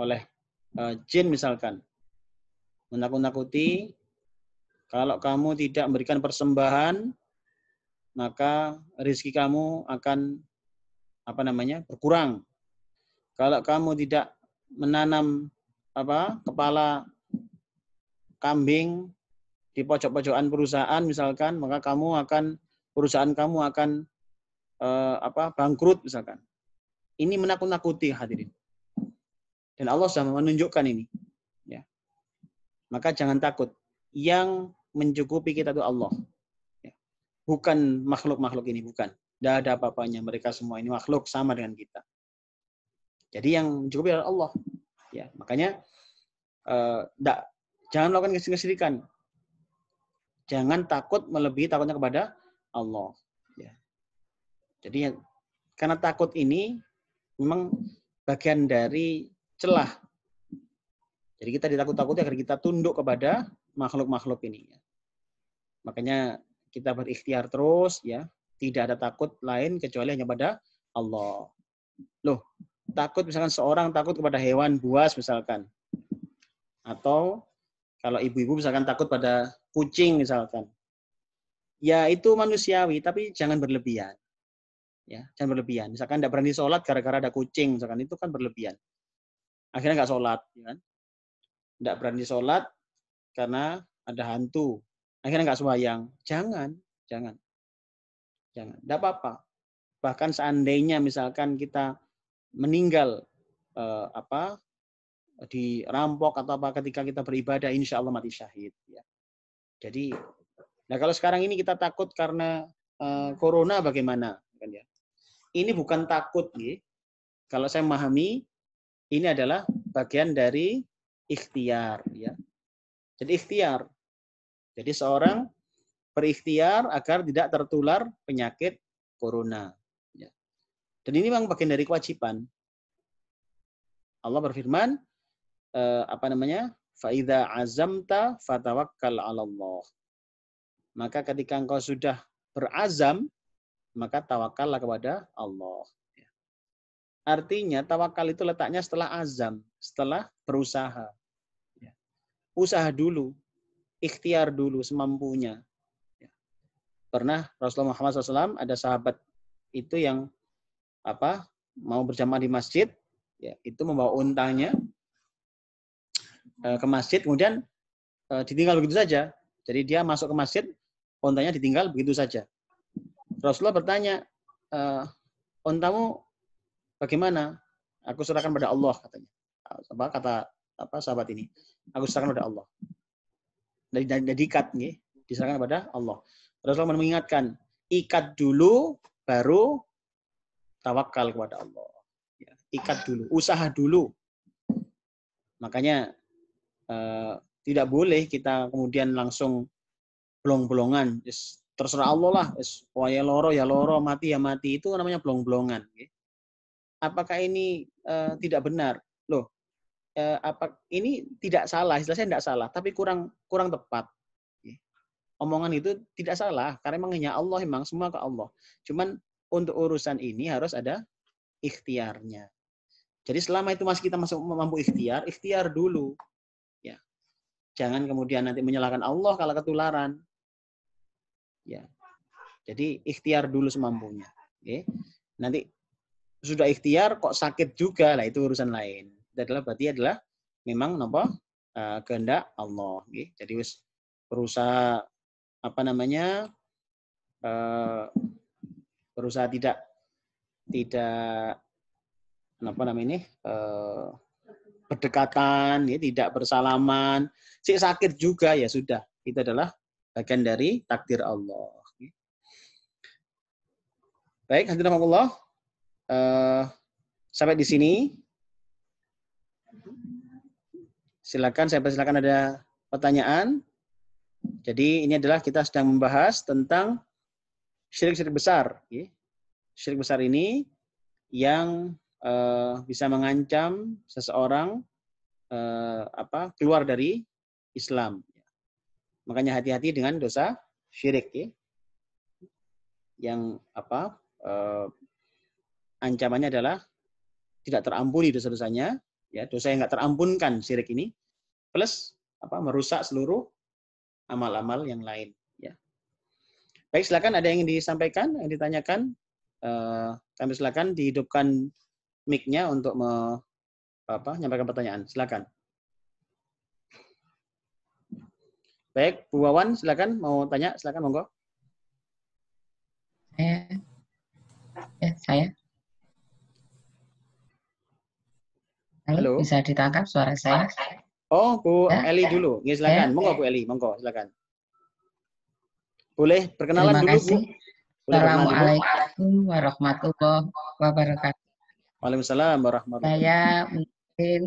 oleh jin misalkan. Menakut-nakuti kalau kamu tidak memberikan persembahan maka rezeki kamu akan berkurang. Kalau kamu tidak menanam kepala kambing di pojok-pojokan perusahaan misalkan, maka perusahaan kamu akan bangkrut misalkan. Ini menakut-nakuti hadirin. Dan Allah sudah menunjukkan ini. Ya. Maka jangan takut. Yang mencukupi kita itu Allah. Bukan makhluk-makhluk ini, bukan. Tidak ada apa-apanya. Mereka semua ini makhluk sama dengan kita. Jadi yang mencukupi adalah Allah. Ya, makanya jangan melakukan kesyirikan. Jangan takut melebihi takutnya kepada Allah. Ya. Jadi karena takut ini memang bagian dari celah. Jadi kita ditakut-takuti agar kita tunduk kepada makhluk-makhluk ini. Makanya kita berikhtiar terus, ya, tidak ada takut lain kecuali hanya pada Allah. Loh, takut misalkan seorang takut kepada hewan buas misalkan, atau kalau ibu-ibu misalkan takut pada kucing misalkan, ya itu manusiawi, tapi jangan berlebihan. Ya, jangan berlebihan. Misalkan tidak berani sholat gara-gara ada kucing, misalkan itu kan berlebihan. Akhirnya nggak sholat, ya kan? Tidak berani sholat karena ada hantu. Akhirnya nggak sembahyang. Jangan. Tidak apa-apa. Bahkan seandainya misalkan kita meninggal dirampok atau apa ketika kita beribadah, insya Allah mati syahid. Ya. Jadi, nah kalau sekarang ini kita takut karena corona bagaimana? Ya. Ini bukan takut, ya. Kalau saya memahami, ini adalah bagian dari ikhtiar. Ya. Jadi ikhtiar. Jadi seorang berikhtiar agar tidak tertular penyakit corona. Ya. Dan ini memang bagian dari kewajiban. Allah berfirman, Fa'idha azamta fatawakkal 'ala Allah. Maka ketika engkau sudah berazam, maka tawakallah kepada Allah. Ya. Artinya tawakal itu letaknya setelah azam, setelah berusaha. Ya. Usaha dulu. Ikhtiar dulu semampunya. Pernah Rasulullah Muhammad SAW ada sahabat itu yang mau berjamaah di masjid, ya, itu membawa untanya ke masjid, kemudian ditinggal begitu saja. Jadi dia masuk ke masjid, untanya ditinggal begitu saja. Rasulullah bertanya, untamu bagaimana? Aku serahkan pada Allah, katanya. Kata sahabat ini? Aku serahkan pada Allah. Dan diikat, diserahkan kepada Allah. Rasulullah mengingatkan, ikat dulu, baru tawakal kepada Allah. Ya, ikat dulu, usaha dulu. Makanya tidak boleh kita kemudian langsung blong-blongan. Terserah Allah lah. Wah ya loro, mati ya mati. Itu namanya blong-blongan. Apakah ini tidak benar? Loh, ini tidak salah, istilahnya tidak salah, tapi kurang tepat. Omongan itu tidak salah, karena memang hanya Allah, memang semua ke Allah. Cuman untuk urusan ini harus ada ikhtiarnya. Jadi selama itu masih kita masuk mampu ikhtiar dulu. Ya. Jangan kemudian nanti menyalahkan Allah kalau ketularan. Ya. Jadi ikhtiar dulu semampunya. Oke. Nanti sudah ikhtiar kok sakit juga, lah itu urusan lain. Berarti adalah memang kehendak Allah. Oke. Jadi wis berusaha berusaha tidak berdekatan, ya, tidak bersalaman, sakit juga ya sudah. Itu adalah bagian dari takdir Allah. Baik, hadirin Allah, sampai di sini. Silakan, saya persilakan ada pertanyaan. Jadi ini adalah kita sedang membahas tentang syirik-syirik besar. Syirik besar ini yang bisa mengancam seseorang keluar dari Islam. Makanya hati-hati dengan dosa syirik, ya. Yang ancamannya adalah tidak terampuni dosa-dosanya, ya, dosa yang nggak terampunkan syirik ini, plus merusak seluruh amal-amal yang lain. Ya. Baik, silakan ada yang ingin disampaikan, yang ditanyakan, kami silakan dihidupkan mic-nya untuk menyampaikan pertanyaan. Silakan. Baik, Bu Wawan, silakan mau tanya, silakan monggo. Saya. Halo, bisa ditangkap suara saya? Oh, Bu Eli dulu. Ya, silakan. Monggo Bu Eli, monggo silakan. Boleh perkenalan dulu, Bu. Assalamualaikum warahmatullahi wabarakatuh. Waalaikumsalam warahmatullahi wabarakatuh. Saya mungkin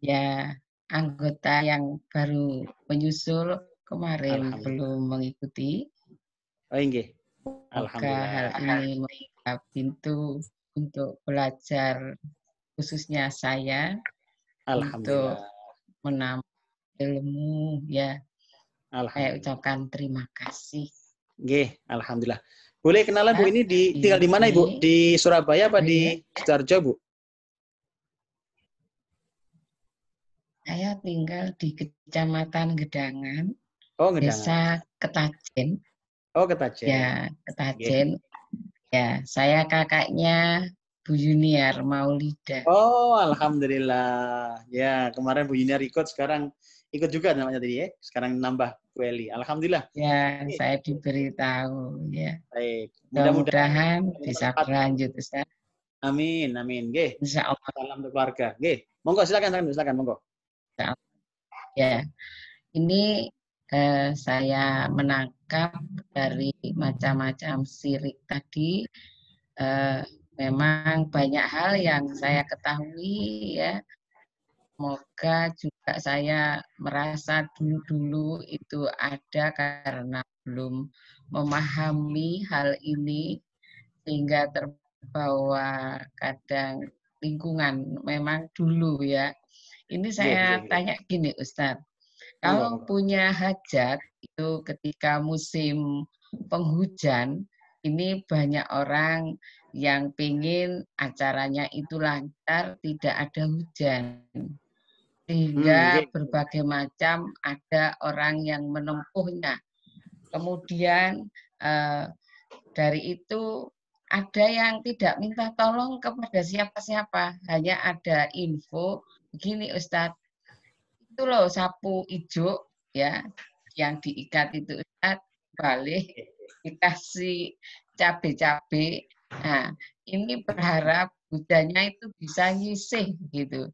ya anggota yang baru menyusul kemarin belum mengikuti. Oh, inggih. Alhamdulillah. Hal ini membuka pintu untuk belajar, khususnya saya, untuk menambah ilmu, ya. Saya ucapkan terima kasih. Nggih, alhamdulillah. Boleh kenalan Bu, ini tinggal di mana Ibu? Di Surabaya apa di Sidoarjo, Bu? Saya tinggal di Kecamatan Gedangan, oh, Gedangan. Desa Ketajen. Oh, Ketajen. Ya, Ketajen. Ya, saya kakaknya Bu Yuniar Maulidah. Oh, alhamdulillah. Ya, kemarin Bu Yuniar ikut, sekarang ikut juga namanya tadi ya. Sekarang nambah Bu Eli. Alhamdulillah. Ya, saya diberitahu ya. Baik. Mudah-mudahan bisa berlanjut, Ustaz. Amin, amin. Nggih. Insyaallah. Salam untuk keluarga. Nggih. Monggo silakan monggo. Ya. Ini saya menangkap dari macam-macam syirik tadi, memang banyak hal yang saya ketahui, ya. Semoga juga saya merasa dulu itu ada karena belum memahami hal ini sehingga terbawa kadang lingkungan. Memang dulu ya. Ini saya tanya gini, Ustadz. Kalau punya hajat itu ketika musim penghujan, ini banyak orang yang ingin acaranya itu lancar, tidak ada hujan. Sehingga berbagai macam ada orang yang menempuhnya. Kemudian dari itu ada yang tidak minta tolong kepada siapa-siapa, hanya ada info begini, Ustadz. Itu loh sapu ijo ya yang diikat itu, Ustadz, balik dikasih cabai-cabai. Nah, ini berharap hujannya itu bisa nyisih gitu.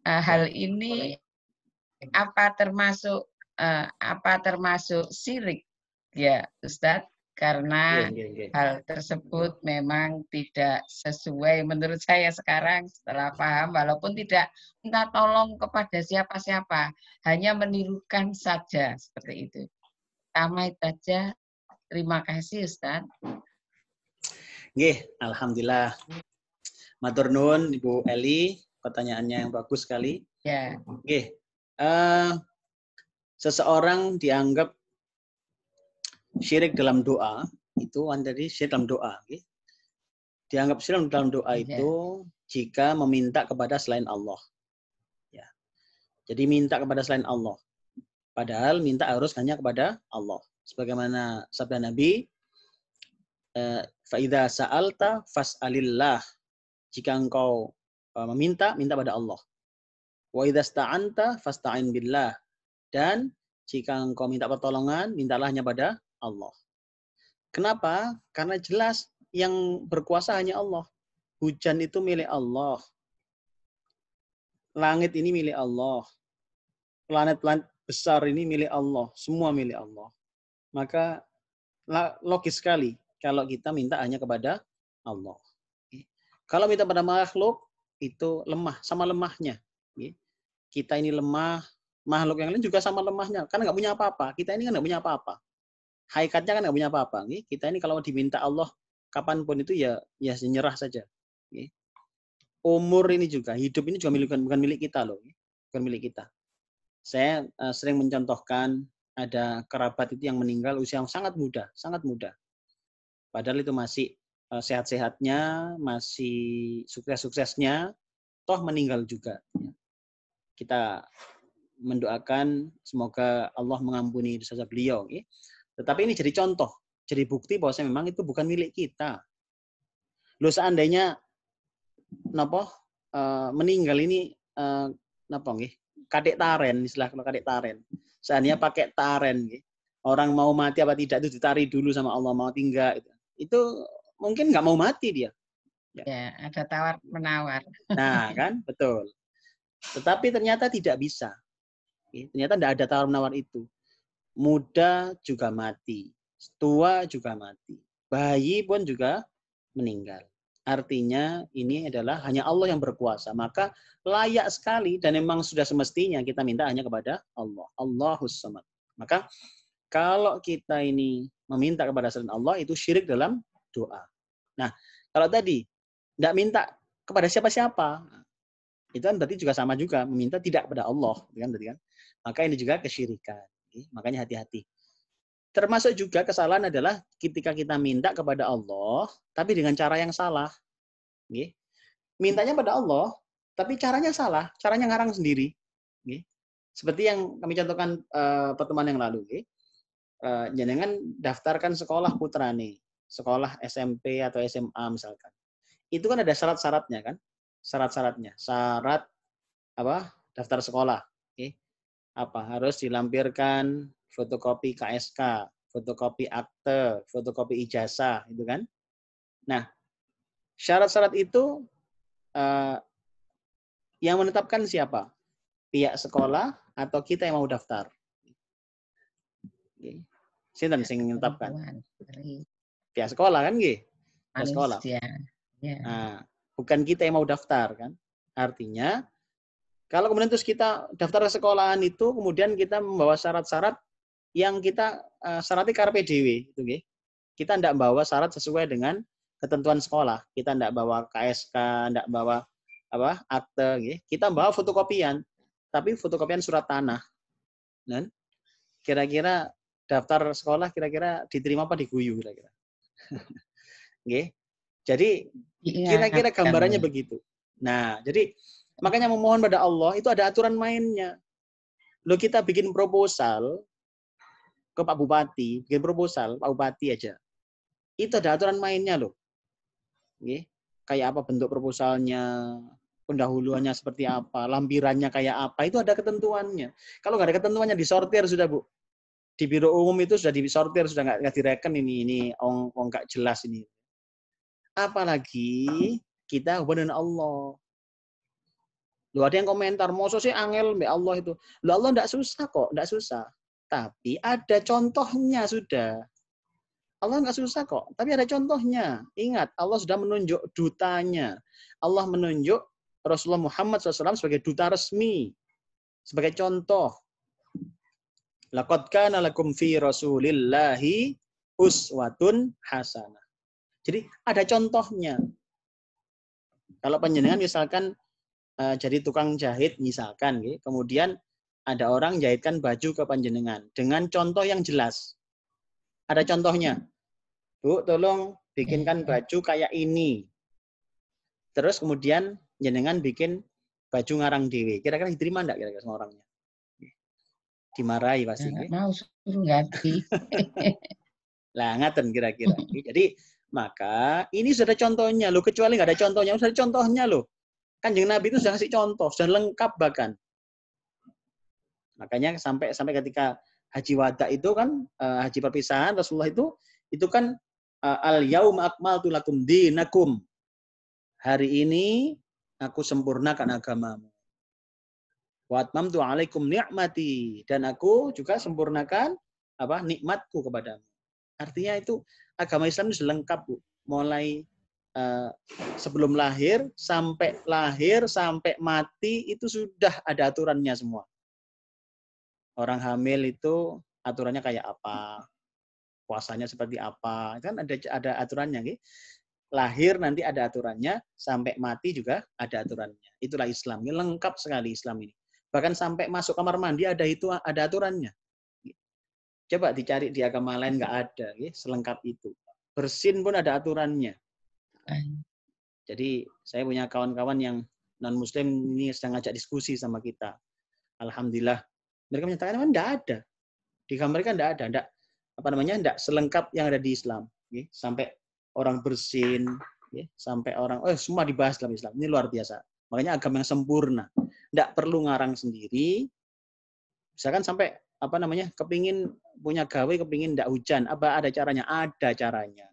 Hal ini apa termasuk syirik ya, Ustadz? karena hal tersebut memang tidak sesuai menurut saya sekarang setelah paham, walaupun tidak minta tolong kepada siapa-siapa, hanya menirukan saja seperti itu. Tamai saja. Terima kasih Ustaz. Nggih, alhamdulillah. Matur nuwun Ibu Eli, pertanyaannya yang bagus sekali. Ya. Nggih. Seseorang dianggap syirik dalam doa, itu dari syirik dalam doa. Okay? Dianggap syirik dalam doa itu jika meminta kepada selain Allah. Ya. Jadi minta kepada selain Allah. Padahal minta harus hanya kepada Allah. Sebagaimana sabda Nabi, fa'idha sa'alta fas'alillah. Jika engkau meminta, minta pada Allah. Wa idza sta'anta fasta'in billah. Dan jika engkau minta pertolongan, mintalah hanya pada Allah. Kenapa? Karena jelas yang berkuasa hanya Allah. Hujan itu milik Allah. Langit ini milik Allah. Planet-planet besar ini milik Allah. Semua milik Allah. Maka logis sekali kalau kita minta hanya kepada Allah. Kalau minta pada makhluk, itu lemah, sama lemahnya. Kita ini lemah, makhluk yang lain juga sama lemahnya. Karena nggak punya apa-apa. Kita ini kan nggak punya apa-apa. Hakikatnya kan nggak punya apa-apa. Kita ini kalau diminta Allah kapanpun itu ya nyerah saja. Umur ini juga, hidup ini juga bukan milik kita loh. Bukan milik kita. Saya sering mencontohkan ada kerabat itu yang meninggal usia yang sangat muda. Padahal itu masih sehat-sehatnya, masih sukses-suksesnya, toh meninggal juga. Kita mendoakan semoga Allah mengampuni dosa beliau. Tetapi ini jadi contoh, jadi bukti bahwa memang itu bukan milik kita. Loh seandainya meninggal ini kadek taren, istilah kalau kadek taren. Seandainya pakai taren, orang mau mati apa tidak itu ditari dulu sama Allah, mau tinggal. Itu mungkin nggak mau mati dia. Ya, ada tawar menawar. Nah, kan, betul. Tetapi ternyata tidak bisa. Ternyata tidak ada tawar menawar itu. Muda juga mati, tua juga mati, bayi pun juga meninggal. Artinya ini adalah hanya Allah yang berkuasa. Maka layak sekali dan memang sudah semestinya kita minta hanya kepada Allah. Allahus Samad. Maka kalau kita ini meminta kepada selain Allah itu syirik dalam doa. Nah, kalau tadi tidak minta kepada siapa-siapa, itu kan berarti juga sama juga meminta tidak kepada Allah, kan berarti kan? Maka ini juga kesyirikan. Makanya hati-hati. Termasuk juga kesalahan adalah ketika kita minta kepada Allah, tapi dengan cara yang salah. Mintanya pada Allah, tapi caranya salah, caranya ngarang sendiri. Seperti yang kami contohkan pertemuan yang lalu. Jenengan daftarkan sekolah putrane, sekolah SMP atau SMA misalkan. Itu kan ada syarat-syaratnya kan? Syarat-syaratnya. Syarat apa? Daftar sekolah. Harus dilampirkan fotokopi KSK, fotokopi akte, fotokopi ijazah, itu kan? Nah, syarat-syarat itu yang menetapkan siapa? Pihak sekolah atau kita yang mau daftar? Sinten sing menetapkan? Pihak sekolah kan, nggih? Pihak sekolah. Nah, bukan kita yang mau daftar kan? Artinya kalau kemudian terus kita daftar ke sekolahan itu, kemudian kita membawa syarat-syarat yang kita syaratnya karpe dewe, gitu, kita tidak bawa syarat sesuai dengan ketentuan sekolah. Kita tidak bawa KSK, tidak bawa akte, kita bawa fotokopian, tapi fotokopian surat tanah. Dan kira-kira daftar sekolah kira-kira diterima apa diguyu kira-kira. Jadi kira-kira gambarannya begitu. Nah, jadi makanya memohon pada Allah itu ada aturan mainnya. Loh kita bikin proposal ke Pak Bupati, bikin proposal Pak Bupati aja. Itu ada aturan mainnya loh. Kayak apa bentuk proposalnya, pendahuluannya seperti apa, lampirannya kayak apa, itu ada ketentuannya. Kalau nggak ada ketentuannya disortir sudah Bu. Di biro umum itu sudah disortir, sudah nggak direken ini nggak jelas ini. Apalagi kita hubungan dengan Allah. Loh ada yang komentar, masa sih angel mbak Allah itu. Loh Allah enggak susah kok, enggak susah. Tapi ada contohnya sudah. Allah nggak susah kok, tapi ada contohnya. Ingat, Allah sudah menunjuk dutanya. Allah menunjuk Rasulullah Muhammad SAW sebagai duta resmi, sebagai contoh. Laqad kana lakum fi Rasulillahi uswatun hasanah. Jadi ada contohnya. Kalau panjenengan misalkan jadi tukang jahit misalkan, kemudian ada orang jahitkan baju ke panjenengan dengan contoh yang jelas. Ada contohnya. Bu, tolong bikinkan baju kayak ini. Terus kemudian jenengan bikin baju ngarang dewe. Kira-kira diterima enggak kira-kira sama orangnya? Dimarahi pasti. Nggak mau, suruh ganti. Lah, ngaten kira-kira. Jadi, maka ini sudah ada contohnya loh. Kecuali nggak ada contohnya, sudah ada contohnya loh. Kanjeng Nabi itu sudah kasih contoh, sudah lengkap bahkan. Makanya sampai ketika haji wada itu kan, haji perpisahan Rasulullah itu kan al-yauma akmaltu lakum dinakum. Hari ini aku sempurnakan agamamu. Wa atmamtu alaikum ni'mati, dan aku juga sempurnakan nikmatku kepadamu. Artinya itu agama Islam itu lengkap, Bu. Mulai sebelum lahir sampai mati itu sudah ada aturannya semua. Orang hamil itu aturannya kayak apa? Puasanya seperti apa? Kan ada aturannya, gitu. Lahir nanti ada aturannya, sampai mati juga ada aturannya. Itulah Islam. Ini lengkap sekali Islam ini. Bahkan sampai masuk kamar mandi ada aturannya. Coba dicari di agama lain nggak ada, selengkap itu. Bersin pun ada aturannya. Jadi saya punya kawan-kawan yang non Muslim ini sedang ngajak diskusi sama kita. Alhamdulillah, mereka menyatakan memang tidak ada. Di kamar mereka tidak ada, tidak selengkap yang ada di Islam. Sampai orang bersin, sampai orang, semua dibahas dalam Islam. Ini luar biasa. Makanya agama yang sempurna. Tidak perlu ngarang sendiri. Misalkan sampai kepingin punya gawe, kepingin tidak hujan, ada caranya? Ada caranya.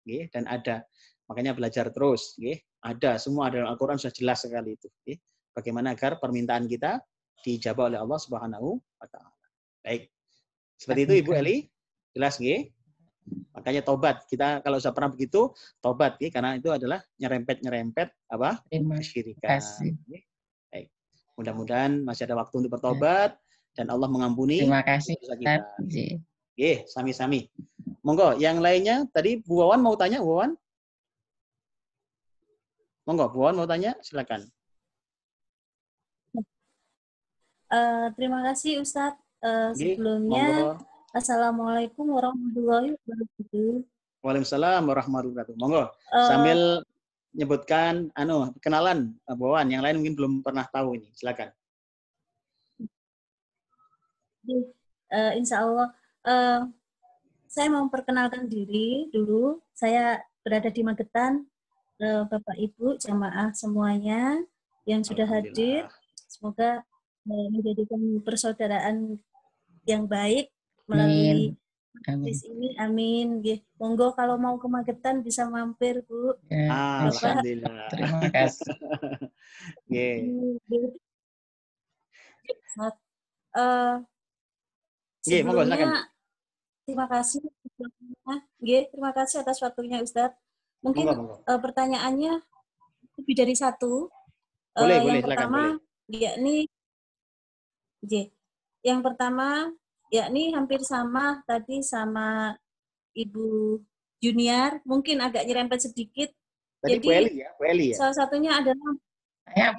Dan ada. Makanya belajar terus. Ada, semua ada dalam Al-Quran sudah jelas sekali itu. Bagaimana agar permintaan kita dijawab oleh Allah Subhanahu wa Ta'ala. Baik. Seperti itu Ibu Eli. Jelas, makanya tobat. Kita kalau sudah pernah begitu, tobat, karena itu adalah nyerempet kesyirikan. Baik. Mudah-mudahan masih ada waktu untuk bertobat dan Allah mengampuni dosa kita. Sami-sami. Monggo, yang lainnya tadi Bu Wawan mau tanya, Bu Wawan? Monggo, Bu Wawan mau tanya, silakan. Terima kasih Ustadz. Sebelumnya, Assalamualaikum warahmatullahi wabarakatuh. Waalaikumsalam warahmatullahi wabarakatuh. Monggo, sambil nyebutkan kenalan Bu Wawan, yang lain mungkin belum pernah tahu ini. Silakan. Insya Allah, saya mau memperkenalkan diri dulu. Saya berada di Magetan. Bapak Ibu jamaah semuanya yang sudah hadir, semoga menjadikan persaudaraan yang baik melalui majlis ini. Amin. Monggo kalau mau ke Magetan bisa mampir, Bu. Alhamdulillah. Terima kasih. Sebelumnya terima kasih. Terima kasih atas waktunya Ustadz. Mungkin pertanyaannya lebih dari satu. Yang pertama, yang pertama, yakni hampir sama tadi sama Ibu Junior, mungkin agak nyerempet sedikit. Tadi Bu Eli ya, Bu Eli ya. Salah satunya adalah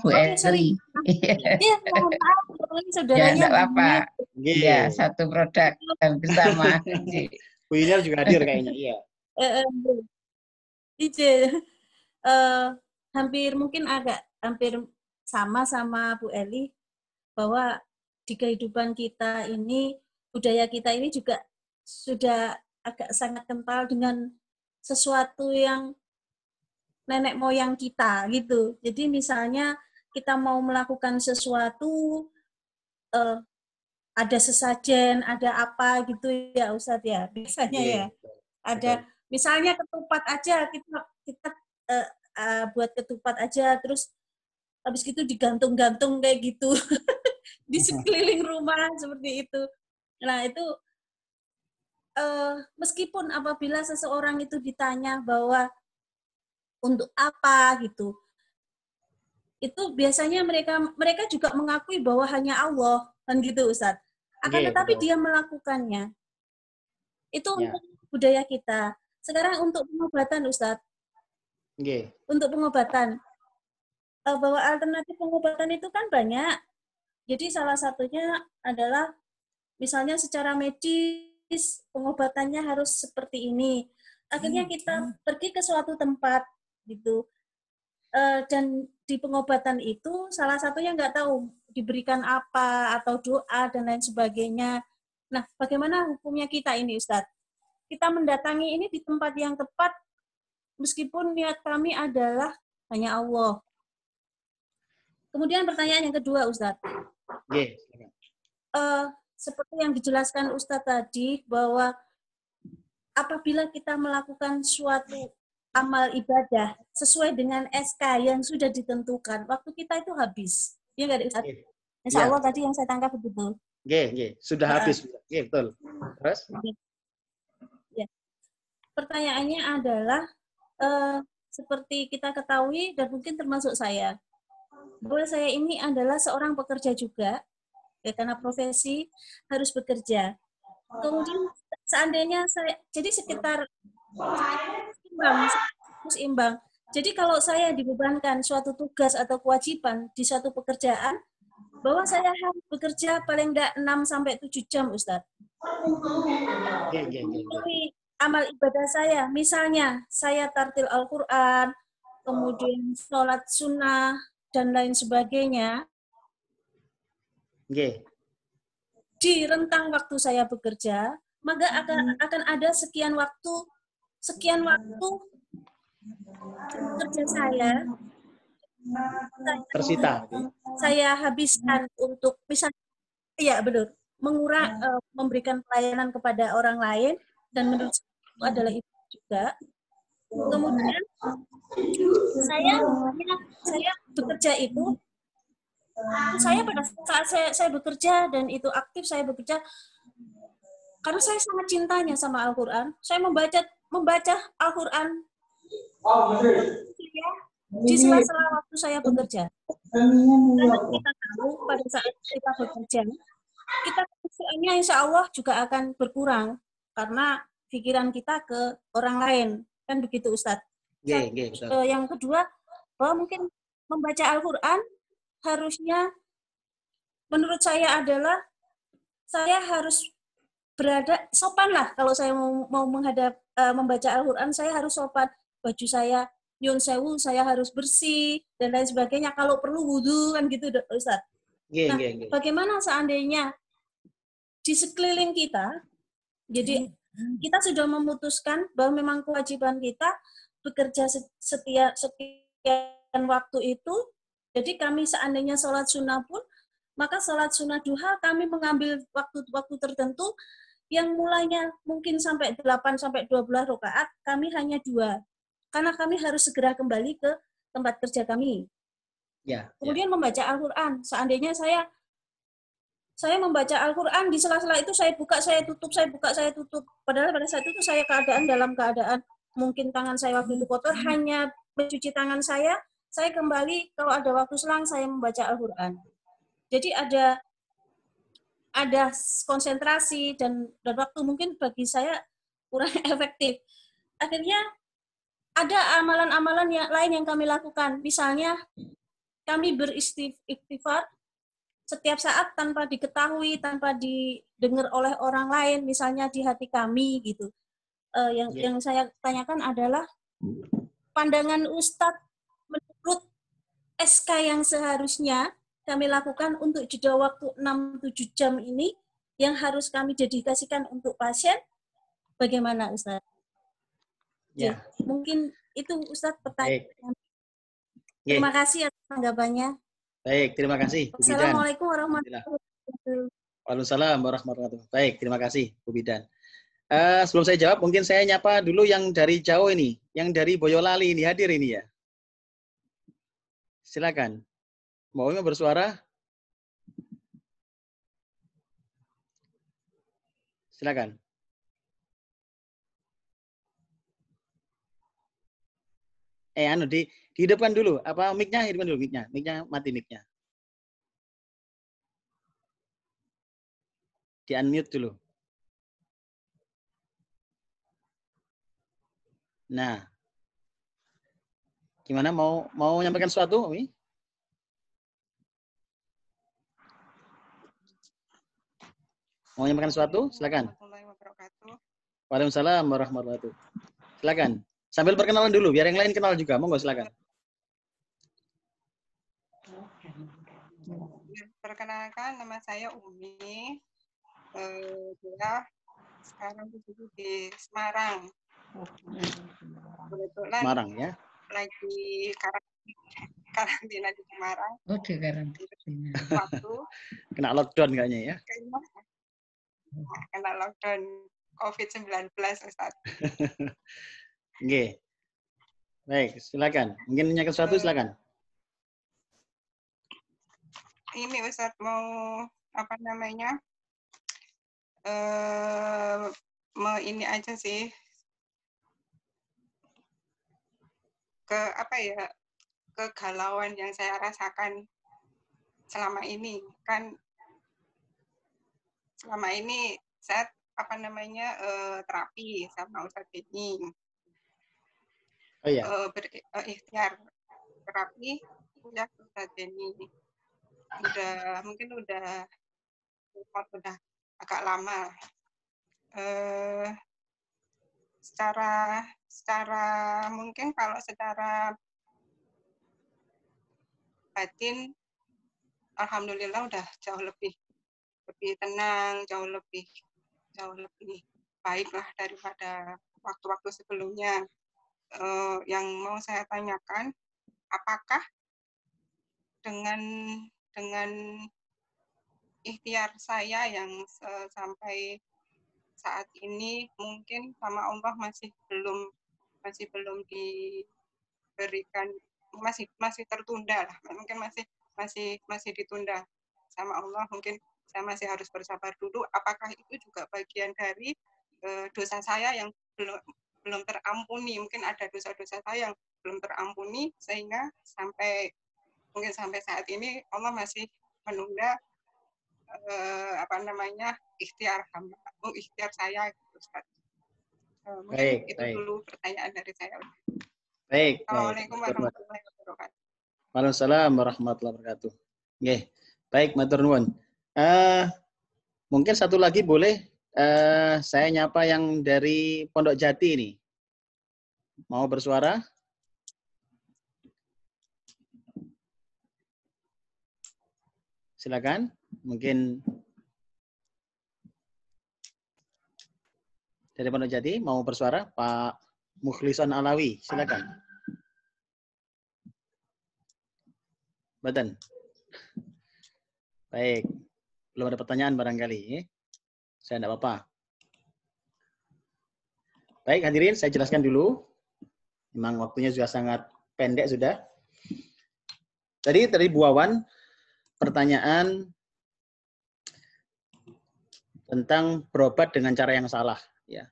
Bu Eli. Iya, mohon maaf, saudaranya. Ya, apa? Iya, satu produk bersama. Bu Junior juga hadir kayaknya, iya. Hampir sama Bu Eli, bahwa di kehidupan kita ini, budaya kita ini juga sudah agak sangat kental dengan sesuatu yang nenek moyang kita gitu. Jadi misalnya kita mau melakukan sesuatu, ada sesajen, ada apa gitu ya Ustadz ya, biasanya ya. Ada misalnya ketupat aja, kita buat ketupat aja, terus habis itu digantung-gantung kayak gitu di sekeliling rumah seperti itu. Nah itu meskipun apabila seseorang itu ditanya bahwa untuk apa gitu, itu biasanya mereka juga mengakui bahwa hanya Allah, kan gitu Ustadz. Akan tetapi dia melakukannya. Itu untuk budaya kita. Sekarang untuk pengobatan Ustadz. Untuk pengobatan. Bahwa alternatif pengobatan itu kan banyak. Jadi salah satunya adalah misalnya secara medis pengobatannya harus seperti ini. Akhirnya kita pergi ke suatu tempat gitu. Dan di pengobatan itu salah satunya nggak tahu diberikan apa atau doa dan lain sebagainya. Nah, bagaimana hukumnya kita ini Ustadz? Kita mendatangi ini di tempat yang tepat meskipun niat kami adalah hanya Allah. Kemudian pertanyaan yang kedua Ustadz. Seperti yang dijelaskan Ustadz tadi bahwa apabila kita melakukan suatu amal ibadah sesuai dengan SK yang sudah ditentukan, waktu kita itu habis. Ya nggak, Ustaz? Insya Allah tadi yang saya tangkap begitu. Sudah habis. Betul. Terus? Ya. Pertanyaannya adalah, seperti kita ketahui dan mungkin termasuk saya, bahwa saya ini adalah seorang pekerja juga, ya, karena profesi harus bekerja. Kemudian seandainya saya, jadi sekitar seimbang. Jadi kalau saya dibebankan suatu tugas atau kewajiban di suatu pekerjaan, bahwa saya harus bekerja paling tidak 6-7 jam, Ustadz. Dari amal ibadah saya, misalnya saya tartil Al-Quran, kemudian sholat sunnah, dan lain sebagainya, di rentang waktu saya bekerja, maka akan ada sekian waktu kerja saya tersita. Saya habiskan untuk misalnya, ya benar, memberikan pelayanan kepada orang lain, dan menurut saya itu adalah itu juga. Kemudian saya bekerja itu, saya pada saat saya bekerja dan itu aktif saya bekerja, karena saya sangat cintanya sama Al-Quran, saya membaca Al-Quran di sela-sela waktu saya bekerja. Karena kita tahu pada saat kita bekerja, kita pikirannya insya Allah juga akan berkurang karena pikiran kita ke orang lain, kan begitu Ustadz. Yang kedua, bahwa mungkin membaca Al-Quran harusnya menurut saya adalah saya harus berada sopan lah. Kalau saya mau membaca Al-Quran, saya harus sopan. Baju saya nyun sewu, saya harus bersih dan lain sebagainya. Kalau perlu wudhu kan gitu, Ustaz. Nah, bagaimana seandainya di sekeliling kita, jadi kita sudah memutuskan bahwa memang kewajiban kita bekerja sekian waktu itu. Jadi kami seandainya sholat sunnah pun, maka sholat sunnah duha kami mengambil waktu tertentu yang mulainya mungkin sampai 8-12 rakaat, kami hanya 2. Karena kami harus segera kembali ke tempat kerja kami. Kemudian membaca Al-Quran. Seandainya saya membaca Al-Quran, di sela-sela itu saya buka, saya tutup, saya buka, saya tutup. Padahal pada saat itu saya dalam keadaan mungkin tangan saya waktu itu kotor, hanya mencuci tangan saya kembali, kalau ada waktu selang saya membaca Al-Quran. Jadi ada konsentrasi dan waktu mungkin bagi saya kurang efektif. Akhirnya ada amalan-amalan lain yang kami lakukan. Misalnya kami beristighfar setiap saat tanpa diketahui, tanpa didengar oleh orang lain, misalnya di hati kami gitu. Yang saya tanyakan adalah pandangan Ustadz menurut SK yang seharusnya kami lakukan untuk jeda waktu 6-7 jam ini yang harus kami dedikasikan untuk pasien, bagaimana Ustadz? Ya, mungkin itu Ustadz pertanyaan. Terima kasih atas tanggapannya. Baik, terima kasih Bu Bidan. Assalamualaikum warahmatullahi wabarakatuh. Waalaikumsalam warahmatullahi wabarakatuh. Baik, terima kasih Bu Bidan. Sebelum saya jawab, mungkin saya nyapa dulu yang dari jauh ini, yang dari Boyolali ini hadir ini ya. Silakan. Mau bersuara? Silakan. Dihidupkan dulu. Apa mic-nya? Hidupkan dulu mic-nya. Mic-nya mati mic-nya. Di-unmute dulu. Nah. Gimana, mau menyampaikan sesuatu, Umi? Mau menyampaikan sesuatu? Silakan. Waalaikumsalam warahmatullahi wabarakatuh. Silakan. Sambil perkenalan dulu, biar yang lain kenal juga. Monggo, silakan. Perkenalkan, nama saya Umi. Sekarang di Semarang. Kebetulan Semarang ya. Lagi karantina di Semarang. Oh, di karantina. Waktu kena lockdown kayaknya ya. Kena lockdown COVID-19, Ustaz. Oke. Baik, silakan. Mungkin menyampaikan sesuatu, silakan. Ini Ustaz mau apa namanya? Mau ini aja sih. Kegalauan yang saya rasakan selama ini kan saya terapi sama Ustadz Beni. Oh iya. Berikhtiar terapi ya Ustadz Beni. Mungkin udah agak lama. Secara mungkin kalau secara batin alhamdulillah udah jauh lebih tenang, jauh lebih baik lah daripada waktu-waktu sebelumnya. Yang mau saya tanyakan, apakah dengan ikhtiar saya yang sampai saat ini mungkin sama Allah masih belum diberikan, masih tertunda lah, mungkin masih ditunda sama Allah, mungkin saya masih harus bersabar dulu. Apakah itu juga bagian dari dosa saya yang belum terampuni? Mungkin ada dosa-dosa saya yang belum terampuni sehingga sampai saat ini Allah masih menunda ikhtiar saya, Ustaz. Mungkin itu dulu pertanyaan dari saya. Baik. Assalamualaikum warahmatullahi wabarakatuh. Waalaikumsalam warahmatullahi wabarakatuh. Oke, baik, matur nuwun. Mungkin satu lagi boleh saya nyapa yang dari Pondok Jati ini. Mau bersuara? Silakan. Mungkin dari Pondok Jati mau bersuara, Pak Mukhlison Alawi. Silakan. Badan. Baik. Belum ada pertanyaan barangkali. Saya tidak apa-apa. Baik, hadirin, saya jelaskan dulu. Memang waktunya sudah sangat pendek sudah. Tadi Bu Wawan, pertanyaan tentang berobat dengan cara yang salah. Ya.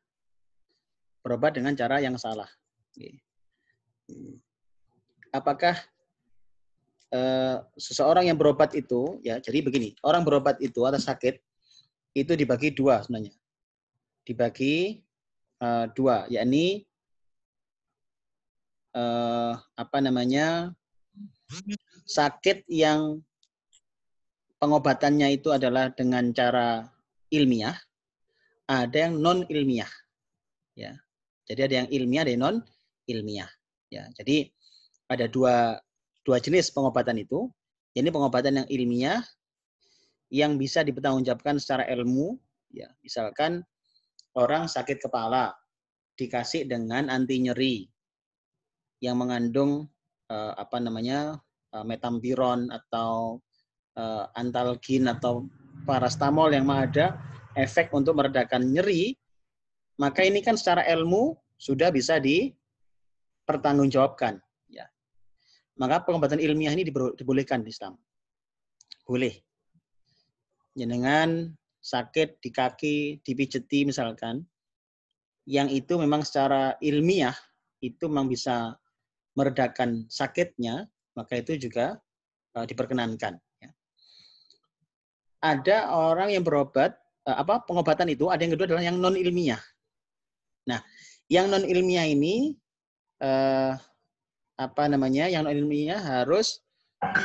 Berobat dengan cara yang salah. Apakah seseorang yang berobat itu, ya jadi begini, orang berobat itu atas sakit, itu dibagi dua sebenarnya. Dibagi dua, yakni sakit yang pengobatannya itu adalah dengan cara ilmiah, ada yang non ilmiah, ya. Jadi ada yang ilmiah, ada yang non ilmiah, ya. Jadi ada dua jenis pengobatan itu. Ini pengobatan yang ilmiah yang bisa dipertanggungjawabkan secara ilmu, ya. Misalkan orang sakit kepala dikasih dengan anti nyeri yang mengandung metampiron atau antalgin atau parastamol yang ada efek untuk meredakan nyeri, maka ini kan secara ilmu sudah bisa dipertanggungjawabkan. Ya. Maka pengobatan ilmiah ini dibolehkan di Islam. Boleh. Dengan sakit di kaki, dipijeti misalkan, yang itu memang secara ilmiah itu memang bisa meredakan sakitnya, maka itu juga diperkenankan. Ya. Ada orang yang berobat, pengobatan itu ada yang kedua adalah yang non ilmiah. Nah, yang non ilmiah ini yang non ilmiah harus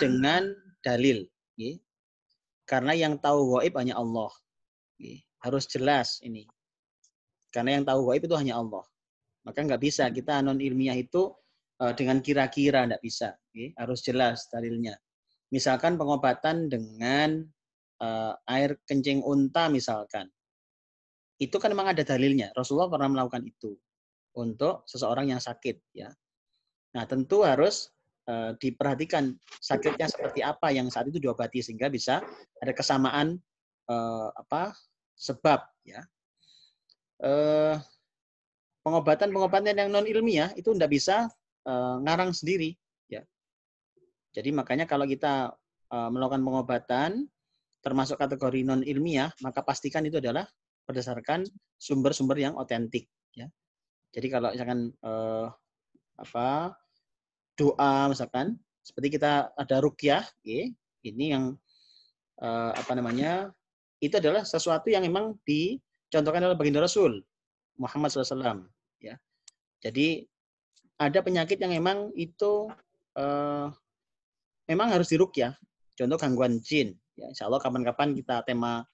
dengan dalil, ya. Karena yang tahu gaib hanya Allah. Ya. Harus jelas ini. Karena yang tahu gaib itu hanya Allah. Maka nggak bisa kita non ilmiah itu dengan kira-kira, nggak bisa. Ya. Harus jelas dalilnya. Misalkan pengobatan dengan air kencing unta misalkan. Itu kan memang ada dalilnya. Rasulullah pernah melakukan itu untuk seseorang yang sakit, ya. Nah, tentu harus diperhatikan sakitnya seperti apa yang saat itu diobati sehingga bisa ada kesamaan sebab, ya. Pengobatan yang non ilmiah itu tidak bisa ngarang sendiri, ya. Jadi makanya kalau kita melakukan pengobatan termasuk kategori non ilmiah, maka pastikan itu adalah berdasarkan sumber-sumber yang otentik, ya. Jadi kalau misalkan doa misalkan seperti kita ada ruqyah, ya, ini yang itu adalah sesuatu yang memang dicontohkan oleh baginda Rasul Muhammad SAW, ya. Jadi ada penyakit yang memang itu memang harus diruqyah. Contoh gangguan jin, ya. Insya Allah kapan-kapan kita tema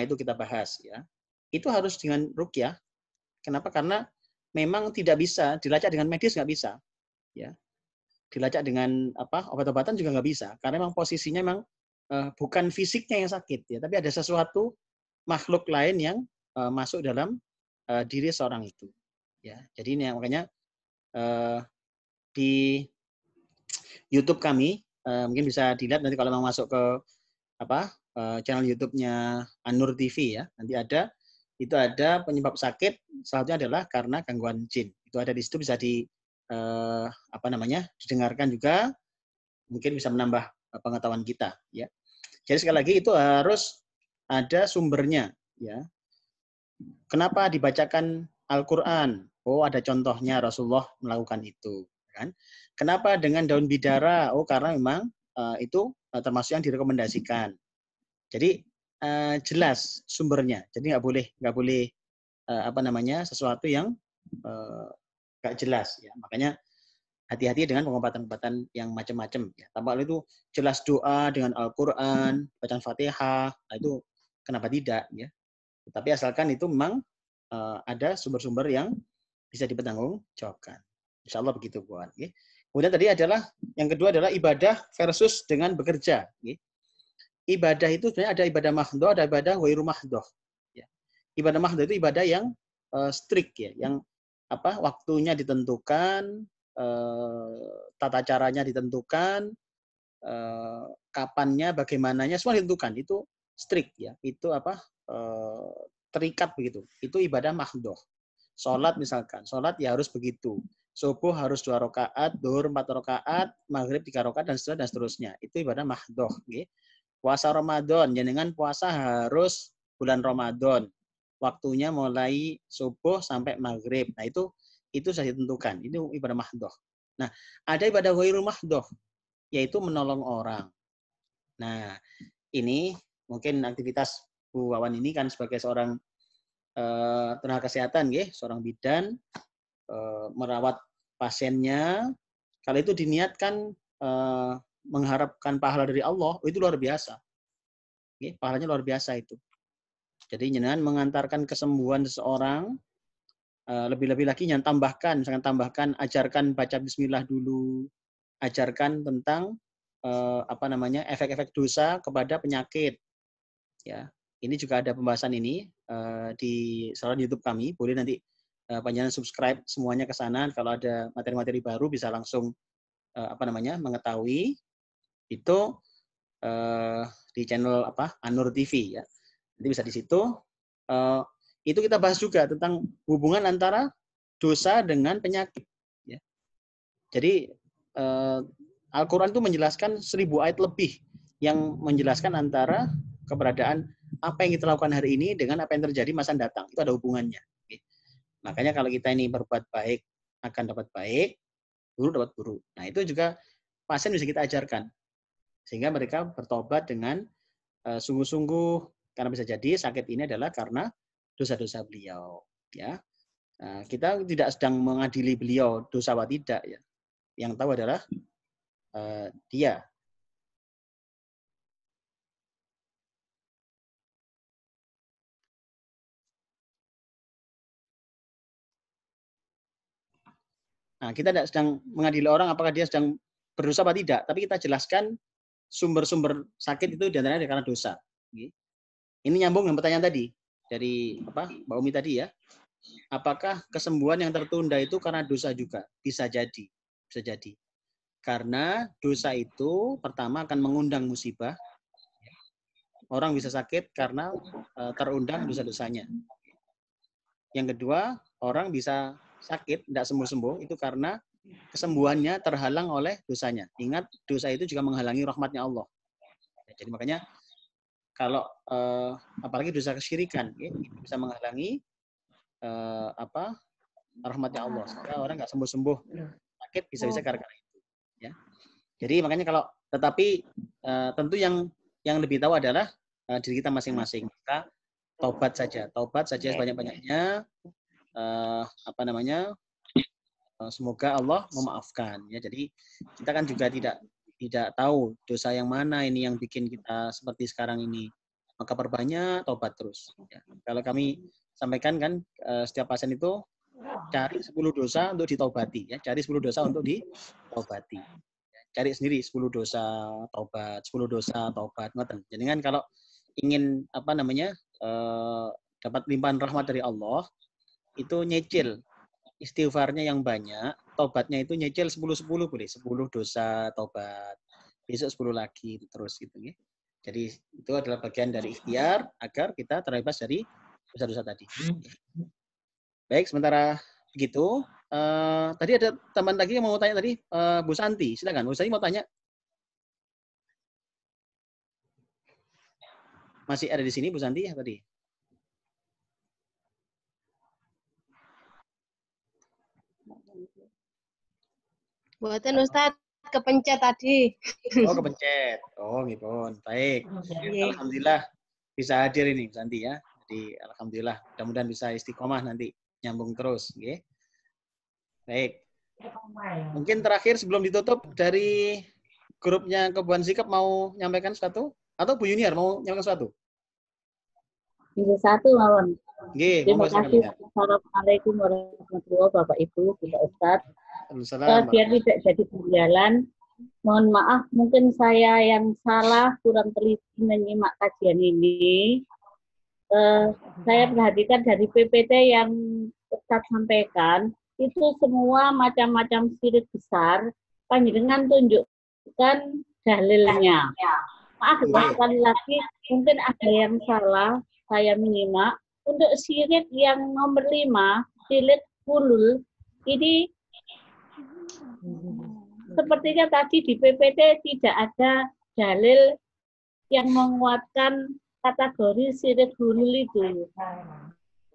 itu kita bahas, ya. Itu harus dengan ruqyah. Kenapa? Karena memang tidak bisa dilacak dengan medis, nggak bisa, ya. Dilacak dengan obat-obatan juga nggak bisa, karena memang posisinya memang bukan fisiknya yang sakit, ya, tapi ada sesuatu makhluk lain yang masuk dalam diri seorang itu, ya. Jadi ini makanya di YouTube kami mungkin bisa dilihat nanti kalau memang masuk ke channel YouTube-nya An-Nur TV, ya, nanti ada penyebab sakit salah satunya adalah karena gangguan jin. Itu ada di situ, bisa didengarkan juga, mungkin bisa menambah pengetahuan kita, ya. Jadi sekali lagi itu harus ada sumbernya, ya. Kenapa dibacakan Al-Qur'an? Oh, ada contohnya Rasulullah melakukan itu, kan? Kenapa dengan daun bidara? Oh, karena memang itu termasuk yang direkomendasikan. Jadi jelas sumbernya. Jadi nggak boleh sesuatu yang nggak jelas, ya. Makanya hati-hati dengan pengobatan-pengobatan yang macam-macam, ya. Tanpa itu jelas doa dengan Al-Qur'an, bacaan Fatihah, nah itu kenapa tidak, ya. Tapi asalkan itu memang ada sumber-sumber yang bisa dipertanggungjawabkan. Insya Allah begitu, buat. Ya. Kemudian tadi yang kedua adalah ibadah versus dengan bekerja. Ya. Ibadah itu sebenarnya ada ibadah mahdhah, ada ibadah ghairu mahdhah. Ya. Ibadah mahdhah itu ibadah yang strict, ya, yang waktunya ditentukan, tata caranya ditentukan, kapannya, bagaimananya, semua ditentukan. Itu strict, ya. Itu terikat begitu. Itu ibadah mahdhah. Sholat misalkan, sholat ya harus begitu. Subuh harus 2 rakaat, zuhur 4 rakaat, maghrib 3 rakaat, dan seterusnya. Itu ibadah mahdhah. Puasa Ramadan, jenengan puasa harus bulan Ramadan. Waktunya mulai subuh sampai maghrib. Nah itu sudah ditentukan. Itu ibadah mahdhah. Nah, ada ibadah ghairu mahdhah, yaitu menolong orang. Nah, ini mungkin aktivitas Bu Wawan ini kan sebagai seorang tenaga kesehatan, seorang bidan, merawat pasiennya. Kalau itu diniatkan mengharapkan pahala dari Allah, itu luar biasa. Pahalanya luar biasa itu. Jadi jenengan mengantarkan kesembuhan seseorang, lebih-lebih lagi yang tambahkan ajarkan baca bismillah dulu, ajarkan tentang efek-efek dosa kepada penyakit, ya. Ini juga ada pembahasan ini di saluran YouTube kami, boleh nanti panjenengan subscribe semuanya ke sana. Kalau ada materi-materi baru bisa langsung mengetahui itu di channel An-Nur TV, ya. Nanti bisa di situ. Itu kita bahas juga tentang hubungan antara dosa dengan penyakit, ya. Jadi Al-Quran itu menjelaskan 1000 ayat lebih yang menjelaskan antara keberadaan apa yang kita lakukan hari ini dengan apa yang terjadi masa datang. Itu ada hubungannya. Makanya kalau kita ini berbuat baik akan dapat baik, guru dapat guru. Nah, itu juga pasien bisa kita ajarkan sehingga mereka bertobat dengan sungguh-sungguh, karena bisa jadi sakit ini adalah karena dosa-dosa beliau, ya. Nah, kita tidak sedang mengadili beliau dosa atau tidak, ya. Yang tahu adalah dia. Nah, kita tidak sedang mengadili orang apakah dia sedang berdosa atau tidak, tapi kita jelaskan sumber-sumber sakit itu diantaranya karena dosa. Ini nyambung dengan pertanyaan tadi dari Mbak Umi tadi, ya. Apakah kesembuhan yang tertunda itu karena dosa juga? Bisa jadi, bisa jadi. Karena dosa itu pertama akan mengundang musibah. Orang bisa sakit karena terundang dosa-dosanya. Yang kedua, orang bisa sakit, tidak sembuh-sembuh, itu karena kesembuhannya terhalang oleh dosanya. Ingat, dosa itu juga menghalangi rahmatnya Allah. Jadi makanya, kalau apalagi dosa kesyirikan, ya, itu bisa menghalangi rahmatnya Allah. Sehingga orang nggak sembuh-sembuh, sakit bisa-bisa gara-gara itu. Ya. Jadi makanya tetapi tentu yang lebih tahu adalah diri kita masing-masing. Kita taubat saja sebanyak-banyaknya. Semoga Allah memaafkan, ya. Jadi kita kan juga tidak tahu dosa yang mana ini yang bikin kita seperti sekarang ini, maka perbanyak taubat terus, ya. Kalau kami sampaikan kan, setiap pasien itu cari 10 dosa untuk ditaubati, ya. Cari 10 dosa untuk ditaubati, cari sendiri 10 dosa taubat, 10 dosa taubat, ngoten. Jadi kan kalau ingin dapat limpahan rahmat dari Allah, itu nyicil istighfarnya yang banyak, taubatnya itu nyicil 10-10 boleh. 10 dosa taubat, besok 10 lagi, terus gitu, ya. Jadi itu adalah bagian dari ikhtiar agar kita terbebas dari dosa-dosa tadi. Baik, sementara begitu, tadi ada teman lagi yang mau tanya tadi, Bu Santi, silakan. Bu Santi mau tanya? Masih ada di sini Bu Santi ya tadi? Buatan Ustadz, kepencet tadi. Oh, kepencet. Oh, ngipun. Baik. Alhamdulillah bisa hadir ini, Santi, ya. Jadi alhamdulillah, mudah-mudahan bisa istiqomah nanti, nyambung terus, nggih. Baik. Mungkin terakhir sebelum ditutup dari grupnya Kebuan Sikap mau nyampaikan sesuatu atau Bu Yuniar mau nyampaikan sesuatu? Bisa satu, Mawon. Nggih, terima kasih. Assalamualaikum warahmatullahi wabarakatuh, Bapak Ibu, Bapak Ustadz. Biar tidak jadi berjalan, mohon maaf mungkin saya yang salah, kurang teliti menyimak kajian ini. Saya perhatikan dari PPT yang Ustadz sampaikan, itu semua macam-macam sirik besar, panjenengan tunjukkan dalilnya. Maaf, sekali lagi, mungkin ada yang salah, saya menyimak. Untuk sirik yang nomor 5, sirik hulul, ini sepertinya tadi di PPT tidak ada dalil yang menguatkan kategori sirik hulul itu.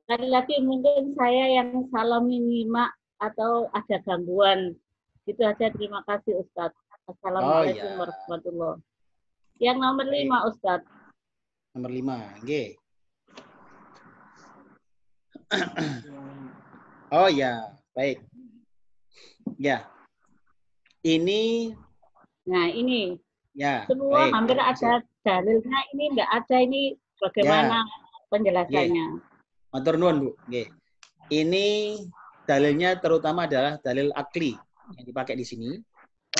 Sekali lagi mungkin saya yang salah menyimak atau ada gangguan. Itu aja, terima kasih Ustadz. Assalamualaikum warahmatullahi wabarakatuh. Yang nomor 5 Ustadz. Nomor 5, nggih. Oh ya, baik. Ya. Ini. Nah ini. Ya. Semua baik. Hampir ada dalilnya, ini enggak ada, ini bagaimana penjelasannya? Matur nuwun, Bu. Nggih. Ini dalilnya terutama adalah dalil akli yang dipakai di sini.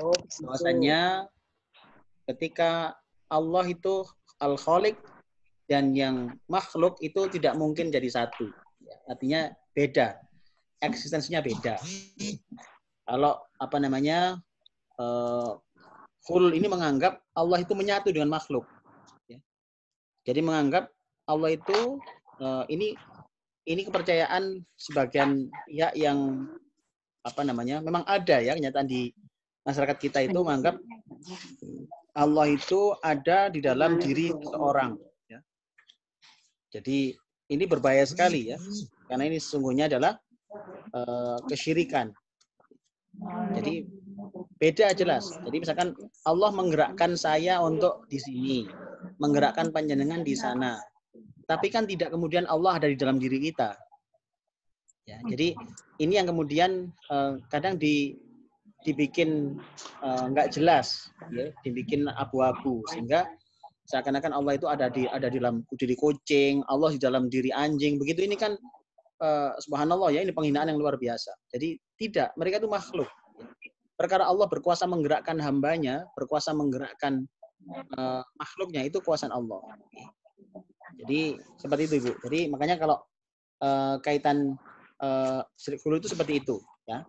Oh, bahwasanya ketika Allah itu Al-Khaliq dan yang makhluk itu tidak mungkin jadi satu. Artinya beda, eksistensinya beda. Kalau hulul ini menganggap Allah itu menyatu dengan makhluk. Jadi menganggap Allah itu ini kepercayaan sebagian pihak yang memang ada, ya, kenyataan di masyarakat kita itu menganggap Allah itu ada di dalam diri seseorang. Ya. Jadi ini berbahaya sekali, ya, karena ini sesungguhnya adalah kesyirikan. Jadi beda jelas. Jadi misalkan Allah menggerakkan saya untuk di sini, menggerakkan panjenengan di sana. Tapi kan tidak kemudian Allah ada di dalam diri kita. Ya, jadi ini yang kemudian kadang dibikin nggak jelas, ya, dibikin abu-abu sehingga seakan-akan Allah itu ada di dalam diri kucing, Allah di dalam diri anjing. Begitu ini kan subhanallah ya, ini penghinaan yang luar biasa. Jadi tidak, mereka itu makhluk. Perkara Allah berkuasa menggerakkan hambanya, berkuasa menggerakkan makhluknya, itu kuasaan Allah. Jadi seperti itu, Ibu. Jadi makanya kalau kaitan syirik hulu itu seperti itu, ya.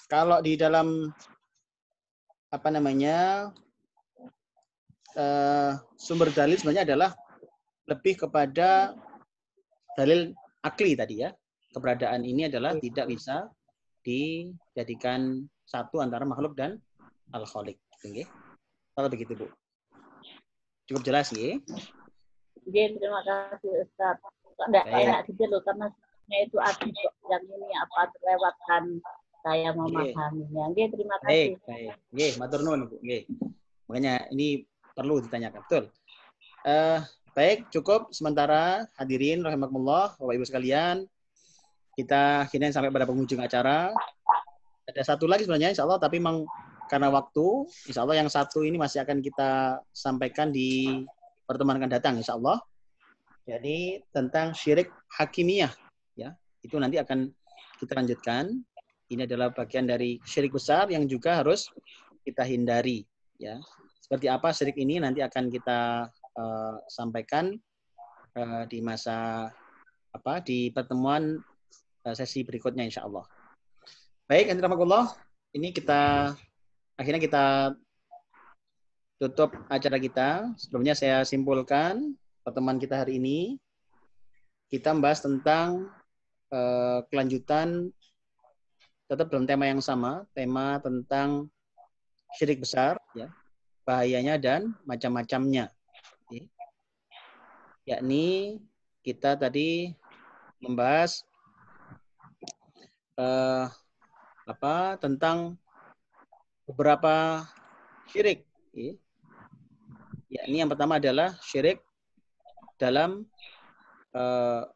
Kalau di dalam apa namanya sumber dalil sebenarnya adalah lebih kepada dalil akli tadi ya. Keberadaan ini adalah tidak bisa dijadikan satu antara makhluk dan al-khaliq. Oke. Kalau begitu, Bu. Cukup jelas ya? Oke, terima kasih Ustaz. Enggak enak gitu loh, karena itu ada yang ini apa terlewatkan saya memahaminya. Oke, terima kasih. Baik. Oke, matur nuwun, Bu. Oke. Makanya ini perlu ditanyakan, betul. Baik, cukup sementara hadirin rahimakumullah, Bapak Ibu sekalian. Kita akhirnya sampai pada penghujung acara. Ada satu lagi sebenarnya insya Allah, tapi memang karena waktu, insya Allah yang satu ini masih akan kita sampaikan di pertemuan akan datang insya Allah. Jadi tentang syirik hakimiyah, ya, itu nanti akan kita lanjutkan. Ini adalah bagian dari syirik besar yang juga harus kita hindari, ya. Seperti apa syirik ini nanti akan kita sampaikan di masa di pertemuan sesi berikutnya insya Allah. Baik, alhamdulillah. Ini akhirnya kita tutup acara kita. Sebelumnya saya simpulkan pertemuan kita hari ini. Kita membahas tentang kelanjutan tetap dalam tema yang sama, tema tentang syirik besar, ya, bahayanya dan macam-macamnya. Yakni kita tadi membahas tentang beberapa syirik, yakni yang pertama adalah syirik dalam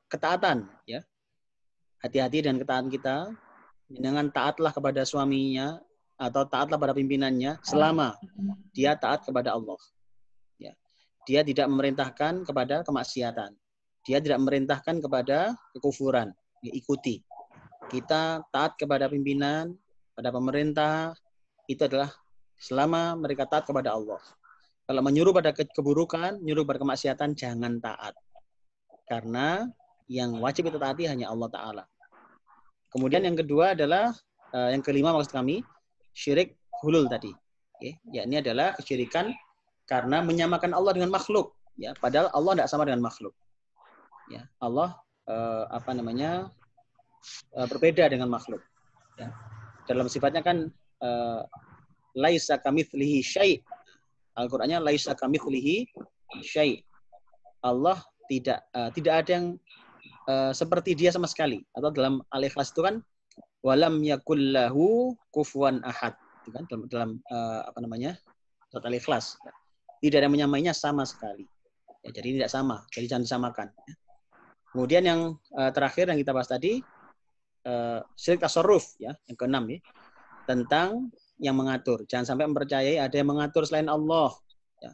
ketaatan, ya. Hati-hati dengan ketaatan kita. Jangan taatlah kepada suaminya atau taatlah pada pimpinannya selama dia taat kepada Allah. Ya. Dia tidak memerintahkan kepada kemaksiatan. Dia tidak memerintahkan kepada kekufuran. Ikuti. Kita taat kepada pimpinan, pada pemerintah, itu adalah selama mereka taat kepada Allah. Kalau menyuruh pada keburukan, menyuruh pada kemaksiatan, jangan taat. Karena yang wajib kita taati hanya Allah Ta'ala. Kemudian yang kedua adalah, yang kelima maksud kami, syirik hulul tadi. Yakni adalah kesyirikan karena menyamakan Allah dengan makhluk. Ya, padahal Allah tidak sama dengan makhluk. Ya, Allah berbeda dengan makhluk. Ya. Dalam sifatnya kan laisa kamitslihi syai'. Al-Qur'annya laisa kamitslihi syai'. Allah tidak ada yang seperti dia sama sekali. Atau dalam Al-Ikhlas itu kan walam yakul lahu kufuwan ahad. Itu kan dalam surat Al-Ikhlas. Tidak ada yang menyamainya sama sekali. Ya, jadi tidak sama. Jadi jangan disamakan. Ya. Kemudian yang terakhir yang kita bahas tadi, syirik tasarruf, ya, yang keenam, ya, tentang yang mengatur. Jangan sampai mempercayai ada yang mengatur selain Allah. Ya.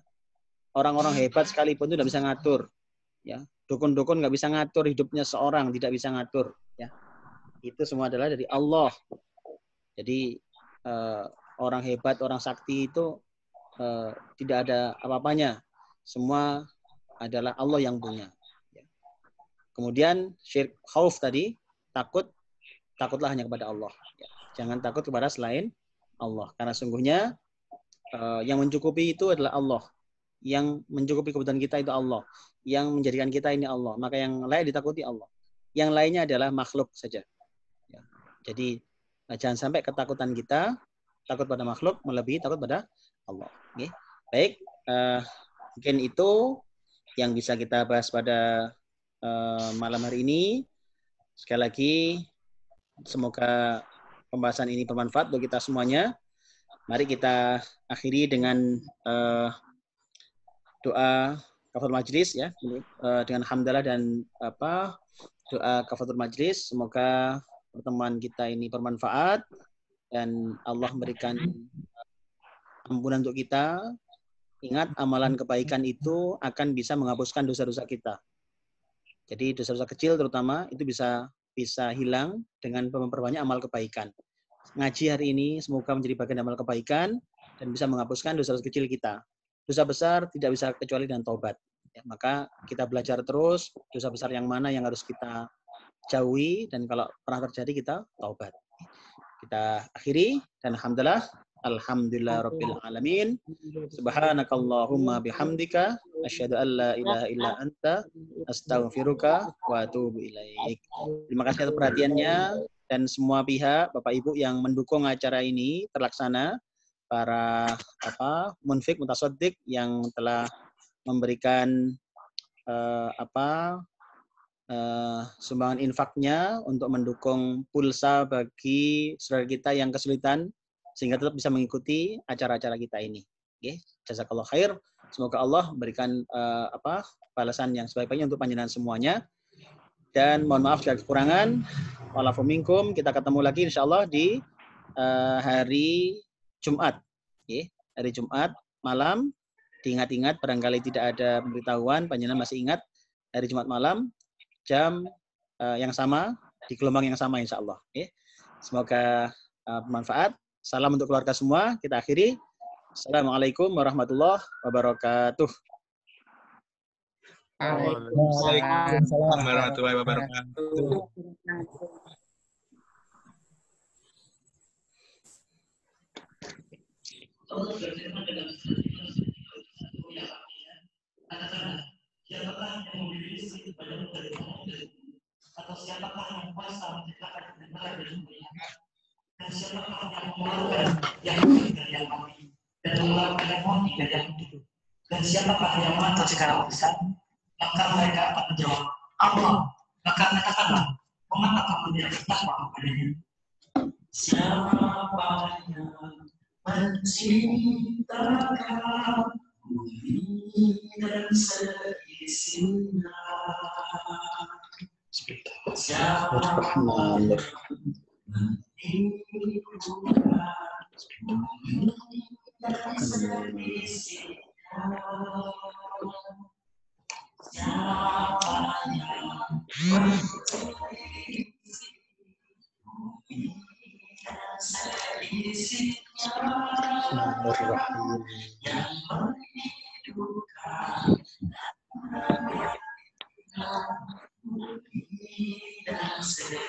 Orang-orang hebat sekalipun itu tidak bisa ngatur. Ya. Dukun-dukun nggak bisa ngatur hidupnya seorang, tidak bisa ngatur. Ya. Itu semua adalah dari Allah. Jadi orang hebat, orang sakti itu tidak ada apa-apanya. Semua adalah Allah yang punya. Ya. Kemudian syirik khauf tadi, takutlah hanya kepada Allah. Ya. Jangan takut kepada selain Allah. Karena sungguhnya yang mencukupi itu adalah Allah. Yang mencukupi kebutuhan kita itu Allah. Yang menjadikan kita ini Allah. Maka yang layak ditakuti Allah. Yang lainnya adalah makhluk saja. Ya. Jadi jangan sampai ketakutan kita takut pada makhluk melebihi takut pada Allah. Okay. Baik, mungkin itu yang bisa kita bahas pada malam hari ini. Sekali lagi Semoga pembahasan ini bermanfaat bagi kita semuanya. Mari kita akhiri dengan doa kafaratul majlis ya, dengan hamdalah dan doa kafaratul majlis. Semoga pertemuan kita ini bermanfaat dan Allah memberikan ampunan untuk kita. Ingat, amalan kebaikan itu akan bisa menghapuskan dosa-dosa kita. Jadi dosa-dosa kecil terutama itu bisa hilang dengan memperbanyak amal kebaikan. Ngaji hari ini semoga menjadi bagian amal kebaikan dan bisa menghapuskan dosa-dosa kecil kita. Dosa besar tidak bisa kecuali dengan taubat. Ya, maka kita belajar terus dosa besar yang mana yang harus kita jauhi, dan kalau pernah terjadi kita taubat. Kita akhiri dan alhamdulillah rabbil alamin. Subhanakallahumma bihamdika asyhadu an la ilaha illa anta astaghfiruka wa atubu ilaik. Terima kasih atas perhatiannya dan semua pihak, Bapak Ibu yang mendukung acara ini terlaksana, para munfik mutasaddiq yang telah memberikan sumbangan infaknya untuk mendukung pulsa bagi saudara kita yang kesulitan sehingga tetap bisa mengikuti acara-acara kita ini. Oke, jazakallahu khair. Semoga Allah berikan balasan yang sebaik-baiknya untuk panjenengan semuanya. Dan mohon maaf jika kekurangan. Walafu minkum. Kita ketemu lagi insyaallah di hari Jumat. Oke, hari Jumat malam. Diingat-ingat barangkali tidak ada pemberitahuan, panjenengan masih ingat hari Jumat malam jam yang sama di gelombang yang sama insyaallah. Oke. Semoga bermanfaat. Salam untuk keluarga semua. Kita akhiri. Assalamualaikum warahmatullahi wabarakatuh. Waalaikumsalam warahmatullahi wabarakatuh. Siapakah yang memiliki rezeki kepadamu dari kamu atau siapakah yang kuasa menciptakan kebenaran dan kemuliaan, dan siapakah yang mengeluarkan yang hidup dari yang mati dan mengeluarkan yang mati dari yang hidup, dan siapakah yang mengatur segala urusan? Maka mereka akan menjawab, Allah. Maka katakanlah, mengapa kamu tidak bertakwa kepadanya? Siapa yang menciptakan bumi dan seisinya? Siapa yang menentukan bumi dan seisinya? Siapa yang menciptakan bumi dan seisinya? Yang menghidupkan bumi dan seisinya.